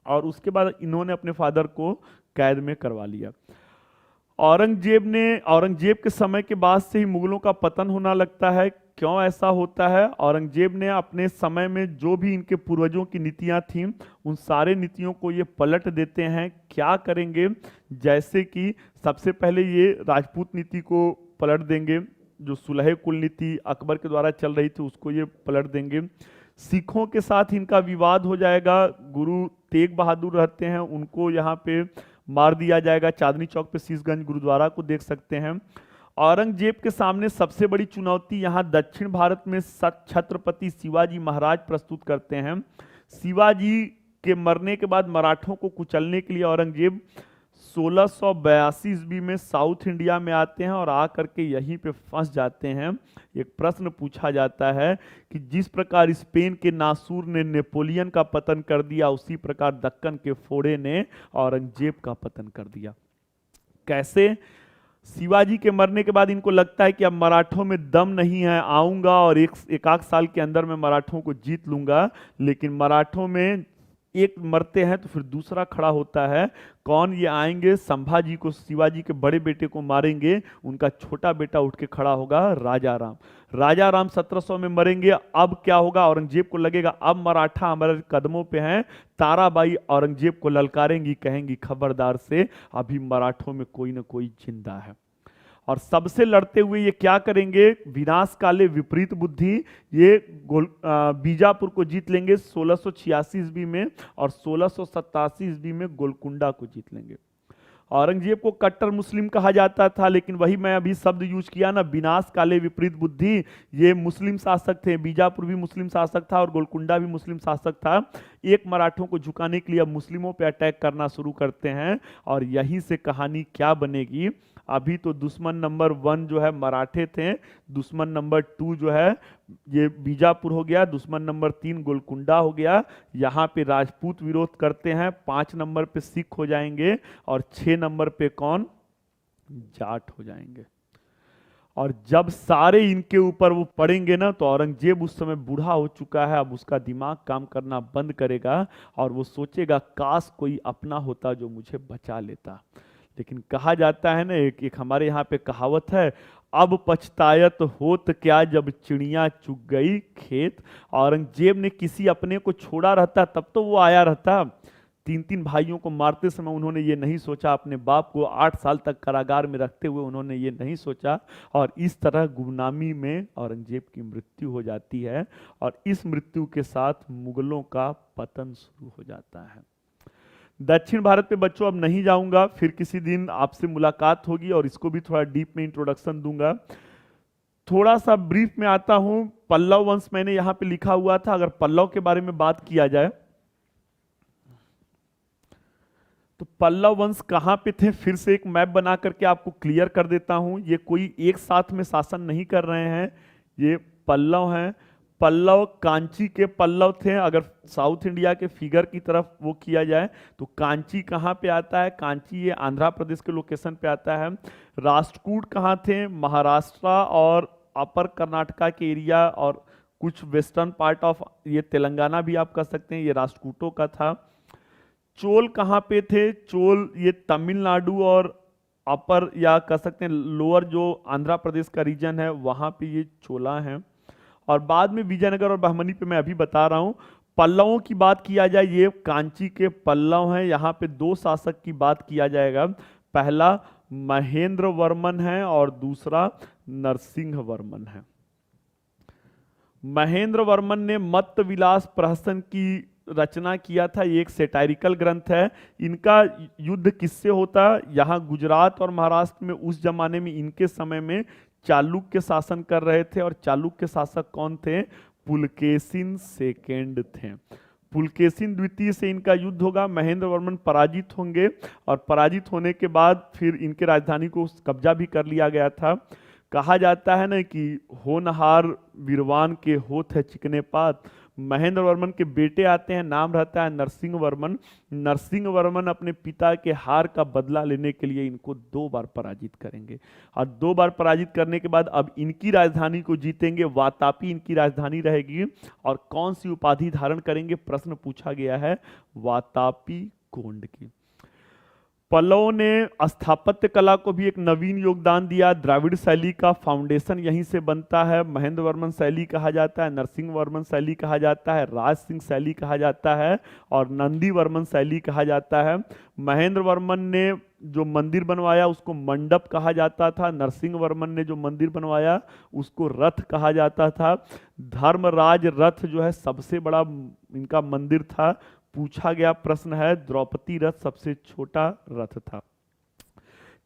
और उसके बाद इन्होंने अपने फादर को कैद में करवा लिया। औरंगजेब के समय के बाद से ही मुगलों का पतन होना लगता है। क्यों ऐसा होता है? औरंगजेब ने अपने समय में जो भी इनके पूर्वजों की नीतियां थीं, उन सारे नीतियों को ये पलट देते हैं। क्या करेंगे? जैसे कि सबसे पहले ये राजपूत नीति को पलट देंगे, जो सुलह कुल नीति अकबर के द्वारा चल रही थी उसको ये पलट देंगे। सिखों के साथ इनका विवाद हो जाएगा। गुरु तेग बहादुर रहते हैं, उनको यहाँ पे मार दिया जाएगा। चांदनी चौक पे शीशगंज गुरुद्वारा को देख सकते हैं। औरंगजेब के सामने सबसे बड़ी चुनौती यहाँ दक्षिण भारत में छत्रपति शिवाजी महाराज प्रस्तुत करते हैं। शिवाजी के मरने के बाद मराठों को कुचलने के लिए औरंगजेब 1682 ईस्वी में साउथ इंडिया में आते हैं और आकर के यहीं पे फंस जाते हैं। एक प्रश्न पूछा जाता है कि जिस प्रकार स्पेन के नासूर ने नेपोलियन का पतन कर दिया, उसी प्रकार दक्कन के फोड़े ने औरंगजेब का पतन कर दिया। कैसे? शिवाजी के मरने के बाद इनको लगता है कि अब मराठों में दम नहीं है, आऊंगा और एक आध साल के अंदर मैं मराठों को जीत लूंगा। लेकिन मराठों में एक मरते हैं तो फिर दूसरा खड़ा होता है। कौन? ये आएंगे, संभाजी को, शिवाजी के बड़े बेटे को मारेंगे। उनका छोटा बेटा उठ के खड़ा होगा, राजा राम। राजा राम 1700 में मरेंगे। अब क्या होगा? औरंगजेब को लगेगा अब मराठा हमारे कदमों पे हैं। ताराबाई औरंगजेब को ललकारेंगी, कहेंगी खबरदार से, अभी मराठों में कोई ना कोई जिंदा है। और सबसे लड़ते हुए ये क्या करेंगे? विनाश काले विपरीत बुद्धि, ये बीजापुर को जीत लेंगे 1686 ईस्वी में, और 1687 ईस्वी में गोलकुंडा को जीत लेंगे। औरंगजेब को कट्टर मुस्लिम कहा जाता था, लेकिन वही मैं अभी शब्द यूज किया ना, विनाश काले विपरीत बुद्धि, ये मुस्लिम शासक थे। बीजापुर भी मुस्लिम शासक था और गोलकुंडा भी मुस्लिम शासक था। एक मराठों को झुकाने के लिए अब मुस्लिमों पे अटैक करना शुरू करते हैं, और यहीं से कहानी क्या बनेगी। अभी तो दुश्मन नंबर 1 जो है मराठे थे, दुश्मन नंबर 2 जो है ये बीजापुर हो गया, दुश्मन नंबर 3 गोलकुंडा हो गया। यहाँ पे राजपूत विरोध करते हैं, 5 नंबर पे सिख हो जाएंगे, और 6 नंबर पे कौन? जाट हो जाएंगे। और जब सारे इनके ऊपर वो पड़ेंगे ना, तो औरंगजेब उस समय बूढ़ा हो चुका है। अब उसका दिमाग काम करना बंद करेगा और वो सोचेगा काश कोई अपना होता जो मुझे बचा लेता। लेकिन कहा जाता है ना, एक हमारे यहाँ पे कहावत है, अब पछतायत होत क्या जब चिड़िया चुग गई खेत। औरंगजेब ने किसी अपने को छोड़ा रहता तब तो वो आया रहता। तीन तीन भाइयों को मारते समय उन्होंने ये नहीं सोचा, अपने बाप को 8 साल तक कारागार में रखते हुए उन्होंने ये नहीं सोचा, और इस तरह गुमनामी में औरंगजेब की मृत्यु हो जाती है, और इस मृत्यु के साथ मुगलों का पतन शुरू हो जाता है। दक्षिण भारत पे बच्चों अब नहीं जाऊंगा, फिर किसी दिन आपसे मुलाकात होगी और इसको भी थोड़ा डीप में इंट्रोडक्शन दूंगा। थोड़ा सा ब्रीफ में आता हूं। पल्लव वंश मैंने यहां पे लिखा हुआ था। अगर पल्लव के बारे में बात किया जाए तो पल्लव वंश कहां पे थे, फिर से एक मैप बना करके आपको क्लियर कर देता हूं। ये कोई एक साथ में शासन नहीं कर रहे हैं, ये पल्लव हैं। पल्लव कांची के पल्लव थे। अगर साउथ इंडिया के फिगर की तरफ वो किया जाए तो कांची कहाँ पे आता है, कांची ये आंध्र प्रदेश के लोकेशन पे आता है। राष्ट्रकूट कहाँ थे, महाराष्ट्र और अपर कर्नाटका के एरिया और कुछ वेस्टर्न पार्ट ऑफ ये तेलंगाना भी आप कह सकते हैं, ये राष्ट्रकूटों का था। चोल कहाँ पे थे, चोल ये तमिलनाडु और अपर या कह सकते हैं लोअर जो आंध्र प्रदेश का रीजन है वहां पे ये चोला हैं। और बाद में विजयनगर और बहमनी पे मैं अभी बता रहा हूं। पल्लवों की बात किया जाए, ये कांची के पल्लव हैं। यहाँ पे दो शासक की बात किया जाएगा, पहला महेंद्र वर्मन है और दूसरा नरसिंह वर्मन है। महेंद्र वर्मन ने मत्त विलास प्रहसन की रचना किया था, ये एक सेटायरिकल ग्रंथ है। इनका युद्ध किससे होता, यहाँ गुजरात और महाराष्ट्र में उस जमाने में इनके समय में चालुक्य शासन कर रहे थे, और चालुक्य शासक कौन थे, पुलकेशिन सेकेंड थे। पुलकेशिन द्वितीय से इनका युद्ध होगा, महेंद्र वर्मन पराजित होंगे, और पराजित होने के बाद फिर इनके राजधानी को कब्जा भी कर लिया गया था। कहा जाता है ना कि होनहार वीरवान के होत है चिकने पात। महेंद्र वर्मन के बेटे आते हैं, नाम रहता है नरसिंह वर्मन। नरसिंह वर्मन अपने पिता के हार का बदला लेने के लिए इनको 2 बार पराजित करेंगे, और 2 बार पराजित करने के बाद अब इनकी राजधानी को जीतेंगे। वातापी इनकी राजधानी रहेगी, और कौन सी उपाधि धारण करेंगे, प्रश्न पूछा गया है, वातापी कोंड की। पल्लवों ने स्थापत्य कला को भी एक नवीन योगदान दिया। द्राविड़ शैली का फाउंडेशन यहीं से बनता है। महेंद्र वर्मन शैली कहा जाता है, नरसिंह वर्मन शैली कहा जाता है, राज सिंह शैली कहा जाता है, और नंदी वर्मन शैली कहा जाता है। महेंद्र वर्मन ने जो मंदिर बनवाया उसको मंडप कहा जाता था। नरसिंह वर्मन ने जो मंदिर बनवाया उसको रथ कहा जाता था। धर्मराज रथ जो है सबसे बड़ा इनका मंदिर था। पूछा गया प्रश्न है, द्रौपदी रथ सबसे छोटा रथ था।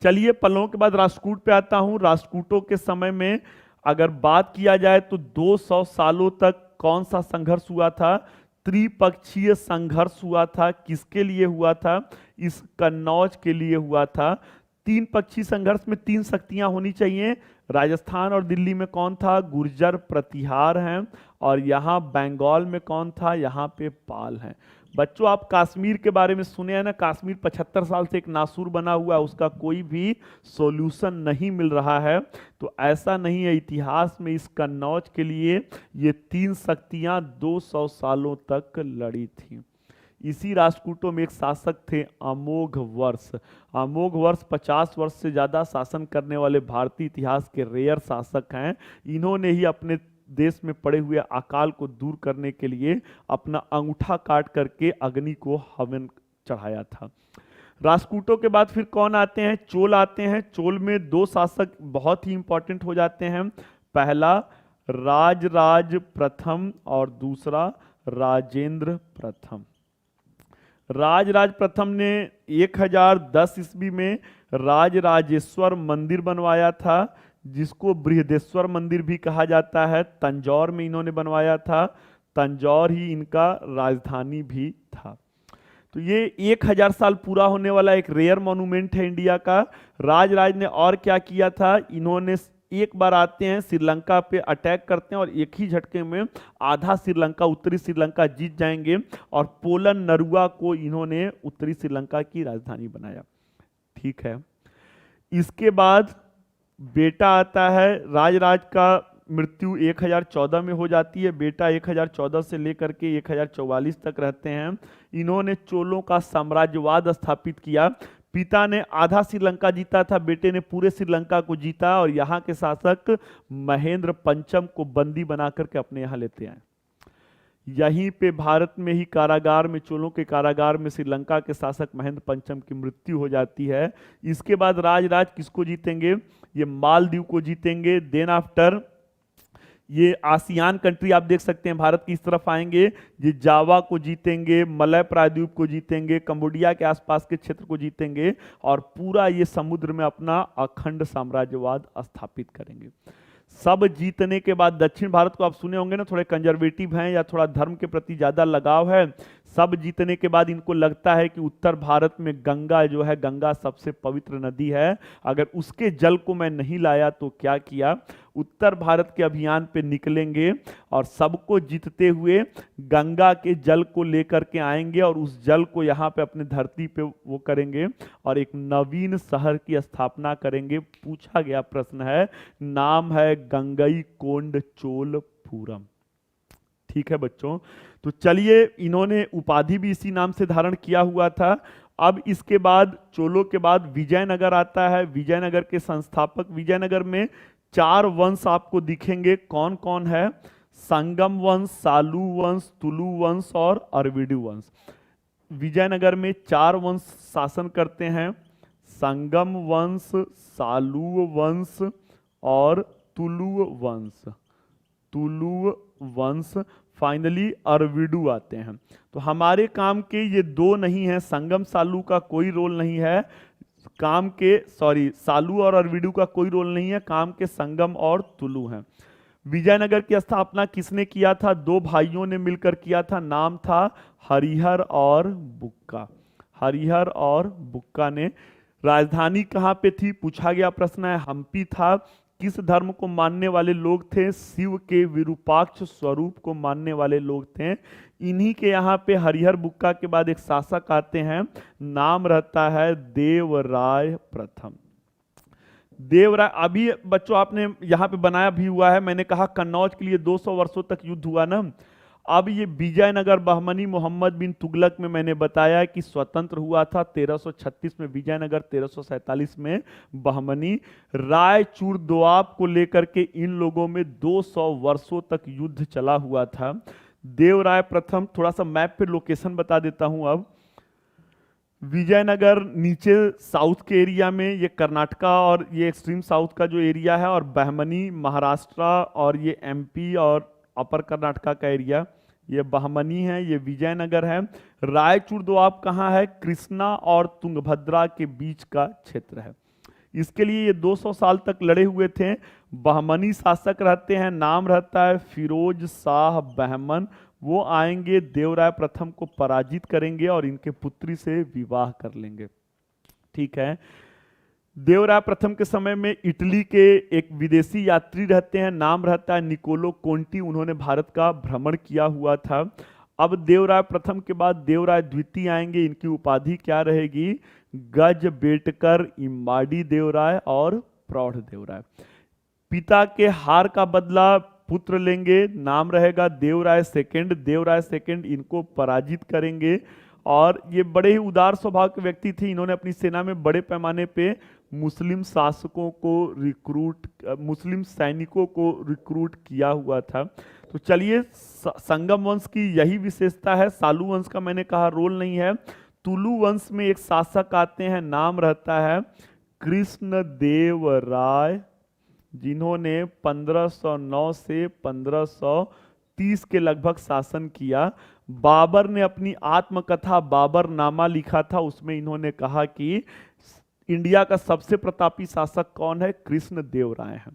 चलिए पल्लवों के बाद राष्ट्रकूट पे आता हूं। राष्ट्रकूटों के समय में अगर बात किया जाए तो 200 सालों तक कौन सा संघर्ष हुआ था, त्रिपक्षीय संघर्ष हुआ था। किसके लिए हुआ था, इस कन्नौज के लिए हुआ था। 3 पक्षीय संघर्ष में 3 शक्तियां होनी चाहिए। राजस्थान और दिल्ली में कौन था, गुर्जर प्रतिहार हैं, और यहाँ बंगाल में कौन था, यहाँ पे पाल हैं। बच्चों आप कश्मीर के बारे में सुने हैं ना, कश्मीर 75 साल से एक नासूर बना हुआ है, उसका कोई भी सॉल्यूशन नहीं मिल रहा है। तो ऐसा नहीं है, इतिहास में इस कन्नौज के लिए ये 3 शक्तियां 200 सालों तक लड़ी थी। इसी राष्ट्रकूटों में एक शासक थे अमोघ वर्ष। अमोघ वर्ष 50 वर्ष से ज़्यादा शासन करने वाले भारतीय इतिहास के रेयर शासक हैं। इन्होंने ही अपने देश में पड़े हुए अकाल को दूर करने के लिए अपना अंगूठा काट करके अग्नि को हवन चढ़ाया था। राष्ट्रकूटों के बाद फिर कौन आते हैं, चोल आते हैं। चोल में 2 शासक बहुत ही इंपॉर्टेंट हो जाते हैं, पहला राजराज प्रथम और दूसरा राजेंद्र प्रथम। राजराज प्रथम ने 1010 ईस्वी में राजराजेश्वर मंदिर बनवाया था, जिसको बृहदेश्वर मंदिर भी कहा जाता है। तंजौर में इन्होंने बनवाया था, तंजौर ही इनका राजधानी भी था। तो ये 1000 साल पूरा होने वाला एक रेयर मॉन्यूमेंट है इंडिया का। राजराज ने और क्या किया था, इन्होंने एक बार आते हैं श्रीलंका पे अटैक करते हैं और एक ही झटके में आधा श्रीलंका, उत्तरी श्रीलंका जीत जाएंगे, और पोलन नरुआ को इन्होंने उत्तरी श्रीलंका की राजधानी बनाया। ठीक है, इसके बाद बेटा आता है। राजराज का मृत्यु 1014 में हो जाती है। बेटा 1014 से लेकर के 1044 तक रहते हैं। इन्होंने चोलों का साम्राज्यवाद स्थापित किया। पिता ने आधा श्रीलंका जीता था, बेटे ने पूरे श्रीलंका को जीता और यहाँ के शासक महेंद्र पंचम को बंदी बना करके अपने यहाँ लेते आए। यहीं पे भारत में ही कारागार में, चोलों के कारागार में श्रीलंका के शासक महेंद्र पंचम की मृत्यु हो जाती है। इसके बाद राज किसको जीतेंगे? ये मालदीव को जीतेंगे। देन आफ्टर ये आसियान कंट्री आप देख सकते हैं भारत की इस तरफ आएंगे, ये जावा को जीतेंगे, मलय प्रायद्वीप को जीतेंगे, कंबोडिया के आसपास के क्षेत्र को जीतेंगे और पूरा ये समुद्र में अपना अखंड साम्राज्यवाद स्थापित करेंगे। सब जीतने के बाद दक्षिण भारत को आप सुने होंगे ना, थोड़े कंजर्वेटिव हैं या थोड़ा धर्म के प्रति ज्यादा लगाव है। सब जीतने के बाद इनको लगता है कि उत्तर भारत में गंगा जो है, गंगा सबसे पवित्र नदी है, अगर उसके जल को मैं नहीं लाया तो क्या किया, उत्तर भारत के अभियान पे निकलेंगे और सबको जीतते हुए गंगा के जल को लेकर के आएंगे और उस जल को यहाँ पे अपने धरती पे वो करेंगे और एक नवीन शहर की स्थापना करेंगे। पूछा गया प्रश्न है, नाम है गंगईकोंड चोलपुरम। ठीक है बच्चों, तो चलिए, इन्होंने उपाधि भी इसी नाम से धारण किया हुआ था। अब इसके बाद चोलों के बाद विजयनगर आता है। विजयनगर के संस्थापक, विजयनगर में 4 वंश आपको दिखेंगे। कौन कौन है? संगम वंश, सालू वंश, तुलु वंश और अरविडू वंश। विजयनगर में 4 वंश शासन करते हैं, संगम वंश, सालू वंश और तुलु वंश। तुलु वंश, फाइनली अरविडू आते हैं। तो हमारे काम के ये 2 नहीं है, संगम सालू का कोई रोल नहीं है काम के, सालू और अरविडू का कोई रोल नहीं है, काम के संगम और तुलु हैं। विजयनगर की स्थापना किसने किया था? 2 भाइयों ने मिलकर किया था, नाम था हरिहर और बुक्का। हरिहर और बुक्का ने। राजधानी कहाँ पे थी? पूछा गया प्रश्न है, हम्पी था। किस धर्म को मानने वाले लोग थे? शिव के विरूपाक्ष स्वरूप को मानने वाले लोग थे। इन्हीं के यहाँ पे हरिहर बुक्का के बाद एक शासक आते हैं, नाम रहता है देवराय प्रथम। देवराय, अभी बच्चों आपने यहाँ पे बनाया भी हुआ है, मैंने कहा कन्नौज के लिए 200 वर्षों तक युद्ध हुआ ना। अब ये विजयनगर बहमनी मोहम्मद बिन तुगलक में मैंने बताया कि स्वतंत्र हुआ था 1336 में विजयनगर, 1347 में बहमनी। रायचूर दोआब को लेकर के इन लोगों में 200 वर्षों तक युद्ध चला हुआ था। देवराय प्रथम, थोड़ा सा मैप पे लोकेशन बता देता हूं। अब विजयनगर नीचे साउथ के एरिया में, ये कर्नाटका और ये एक्सट्रीम साउथ का जो एरिया है, और बहमनी महाराष्ट्र और ये एमपी और अपर कर्नाटका का एरिया, ये बहमनी है, ये विजयनगर है। रायचूर दोआब कहाँ है? कृष्णा और तुंगभद्रा के बीच का क्षेत्र है। इसके लिए ये 200 साल तक लड़े हुए थे। बहमनी शासक रहते हैं, नाम रहता है फिरोज शाह बहमन। वो आएंगे, देवराय प्रथम को पराजित करेंगे और इनके पुत्री से विवाह कर लेंगे। ठीक है। देवराय प्रथम के समय में इटली के एक विदेशी यात्री रहते हैं, नाम रहता है निकोलो कोंटी। उन्होंने भारत का भ्रमण किया हुआ था। अब देवराय प्रथम के बाद देवराय द्वितीय आएंगे। इनकी उपाधि क्या रहेगी? गज बेटकर, इम्बाडी देवराय और प्रौढ़ देवराय। पिता के हार का बदला पुत्र लेंगे, नाम रहेगा देवराय सेकंड। देवराय सेकंड इनको पराजित करेंगे और ये बड़े ही उदार स्वभाव के व्यक्ति थे। इन्होंने अपनी सेना में बड़े पैमाने पे मुस्लिम शासकों को रिक्रूट, मुस्लिम सैनिकों को रिक्रूट किया हुआ था। तो चलिए, संगम वंश की यही विशेषता है। सालू वंश का मैंने कहा रोल नहीं है। तुलु वंश में एक शासक आते हैं, नाम रहता है कृष्णदेव राय, जिन्होंने 1509 से 1530 के लगभग शासन किया। बाबर ने अपनी आत्मकथा बाबरनामा लिखा था, उसमें इन्होंने कहा कि इंडिया का सबसे प्रतापी शासक कौन है? कृष्णदेव राय है।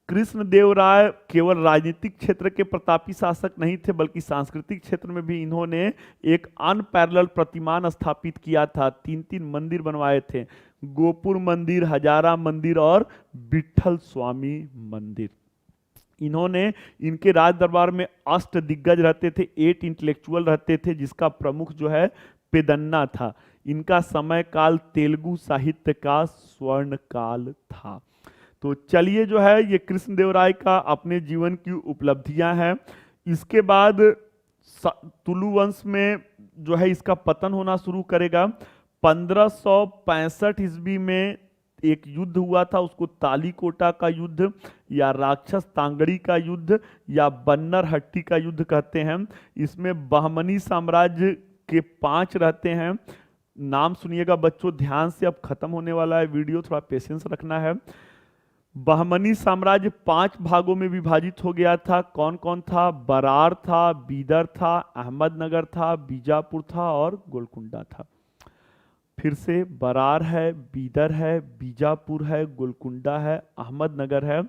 कृष्णदेव राय केवल राजनीतिक क्षेत्र के प्रतापी शासक नहीं थे, बल्कि सांस्कृतिक क्षेत्र में भी इन्होंने एक अनपैरेलल प्रतिमान स्थापित किया था। 3 मंदिर बनवाए थे, गोपुर मंदिर, हजारा मंदिर और विठल स्वामी मंदिर। इन्होंने, इनके राज दरबार में 8 दिग्गज रहते थे, 8 इंटेलेक्चुअल रहते थे, जिसका प्रमुख जो है पेदन्ना था। इनका समय काल तेलुगु साहित्य का स्वर्ण काल था। तो चलिए, जो है ये कृष्णदेव राय का अपने जीवन की उपलब्धियां हैं। इसके बाद तुलु वंश में जो है इसका पतन होना शुरू करेगा। 1565 ईस्वी में एक युद्ध हुआ था, उसको तालीकोटा का युद्ध या राक्षस तांगड़ी का युद्ध या बन्नर हट्टी का युद्ध कहते हैं। इसमें बहमनी साम्राज्य के 5 रहते हैं। नाम सुनिएगा बच्चों ध्यान से, अब खत्म होने वाला है वीडियो, थोड़ा पेशेंस रखना है। बहमनी साम्राज्य 5 भागों में विभाजित हो गया था। कौन कौन था? बरार था, बीदर था, अहमदनगर था, बीजापुर था और गोलकुंडा था। फिर से बरार है, बीदर है, बीजापुर है, गोलकुंडा है, अहमदनगर है।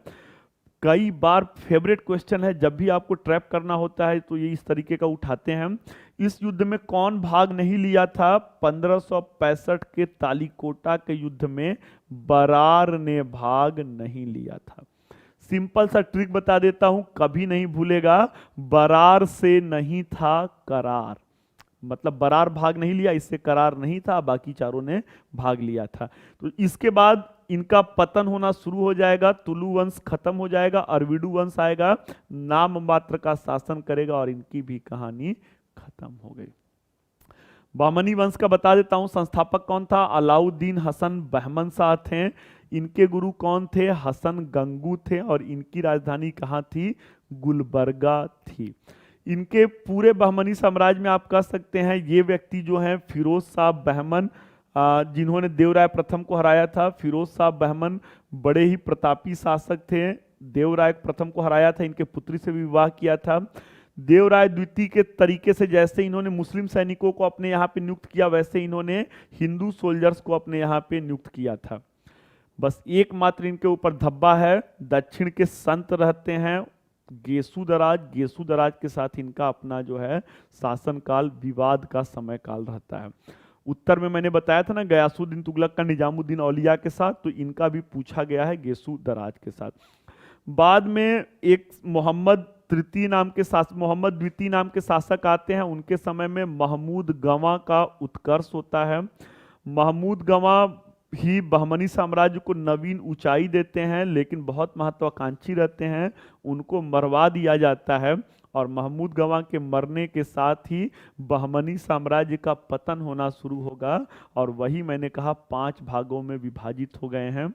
कई बार फेवरेट क्वेश्चन है, जब भी आपको ट्रैप करना होता है तो ये इस तरीके का उठाते हैं। इस युद्ध में कौन भाग नहीं लिया था? 1565 के तालीकोटा के युद्ध में बरार ने भाग नहीं लिया था। सिंपल सा ट्रिक बता देता हूं, कभी नहीं भूलेगा, बरार से नहीं था करार। मतलब बरार भाग नहीं लिया, इससे करार नहीं था, बाकी चारों ने भाग लिया था। तो इसके बाद इनका पतन होना शुरू हो जाएगा, तुलु वंश खत्म हो जाएगा, अरविडू वंश आएगा, नाम मात्र का शासन करेगा और इनकी भी कहानी खत्म हो गई। बहमनी वंश का बता देता हूं, संस्थापक कौन था? अलाउद्दीन हसन बहमन शाह थे। इनके गुरु कौन थे? हसन गंगू थे और इनकी राजधानी कहाँ थी? गुलबर्गा थी। इनके पूरे बहमनी साम्राज्य में आप कह सकते हैं ये व्यक्ति जो हैं फिरोज शाह बहमन, जिन्होंने देवराय प्रथम को हराया था। फिरोज शाह बहमन बड़े ही प्रतापी शासक थे, देवराय प्रथम को हराया था, इनके पुत्री से विवाह किया था। देवराय द्वितीय के तरीके से जैसे इन्होंने मुस्लिम सैनिकों को अपने यहाँ पे नियुक्त किया, वैसे इन्होंने हिंदू सोल्जर्स को अपने यहाँ पे नियुक्त किया था। बस एकमात्र इनके ऊपर धब्बा है, दक्षिण के संत रहते हैं गेसुदराज, गेसुदराज के साथ इनका अपना जो है शासनकाल विवाद का समय काल रहता है। उत्तर में मैंने बताया था ना गयासुद्दीन तुगलक का निजामुद्दीन औलिया के साथ, तो इनका भी पूछा गया है गेसुदराज के साथ। बाद में एक मोहम्मद द्वितीय नाम के शासक आते हैं, उनके समय में महमूद गवां का उत्कर्ष होता है। महमूद गवां ही बहमनी साम्राज्य को नवीन ऊंचाई देते हैं, लेकिन बहुत महत्वाकांक्षी रहते हैं, उनको मरवा दिया जाता है और महमूद गवां के मरने के साथ ही बहमनी साम्राज्य का पतन होना शुरू होगा और वही मैंने कहा 5 भागों में विभाजित हो गए हैं।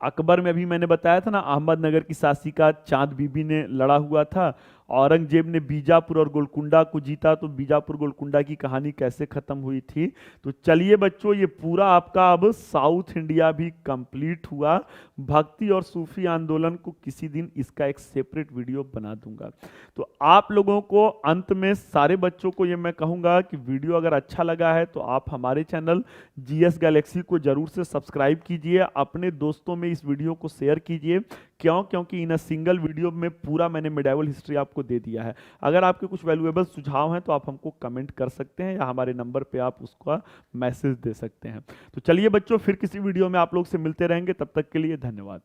अकबर में अभी मैंने बताया था ना, अहमदनगर की शासिका चांद बीबी ने लड़ा हुआ था। औरंगजेब ने बीजापुर और गोलकुंडा को जीता, तो बीजापुर गोलकुंडा की कहानी कैसे खत्म हुई थी। तो चलिए बच्चों, ये पूरा आपका अब साउथ इंडिया भी कंप्लीट हुआ। भक्ति और सूफी आंदोलन को किसी दिन इसका एक सेपरेट वीडियो बना दूंगा। तो आप लोगों को अंत में सारे बच्चों को ये मैं कहूंगा कि वीडियो अगर अच्छा लगा है तो आप हमारे चैनल जीएस गैलेक्सी को जरूर से सब्सक्राइब कीजिए, अपने दोस्तों में इस वीडियो को शेयर कीजिए। क्योंकि इन सिंगल वीडियो में पूरा मैंने मेडिवल हिस्ट्री आपको दे दिया है। अगर आपके कुछ वैल्यूएबल सुझाव हैं तो आप हमको कमेंट कर सकते हैं या हमारे नंबर पे आप उसका मैसेज दे सकते हैं। तो चलिए बच्चों, फिर किसी वीडियो में आप लोग से मिलते रहेंगे, तब तक के लिए धन्यवाद।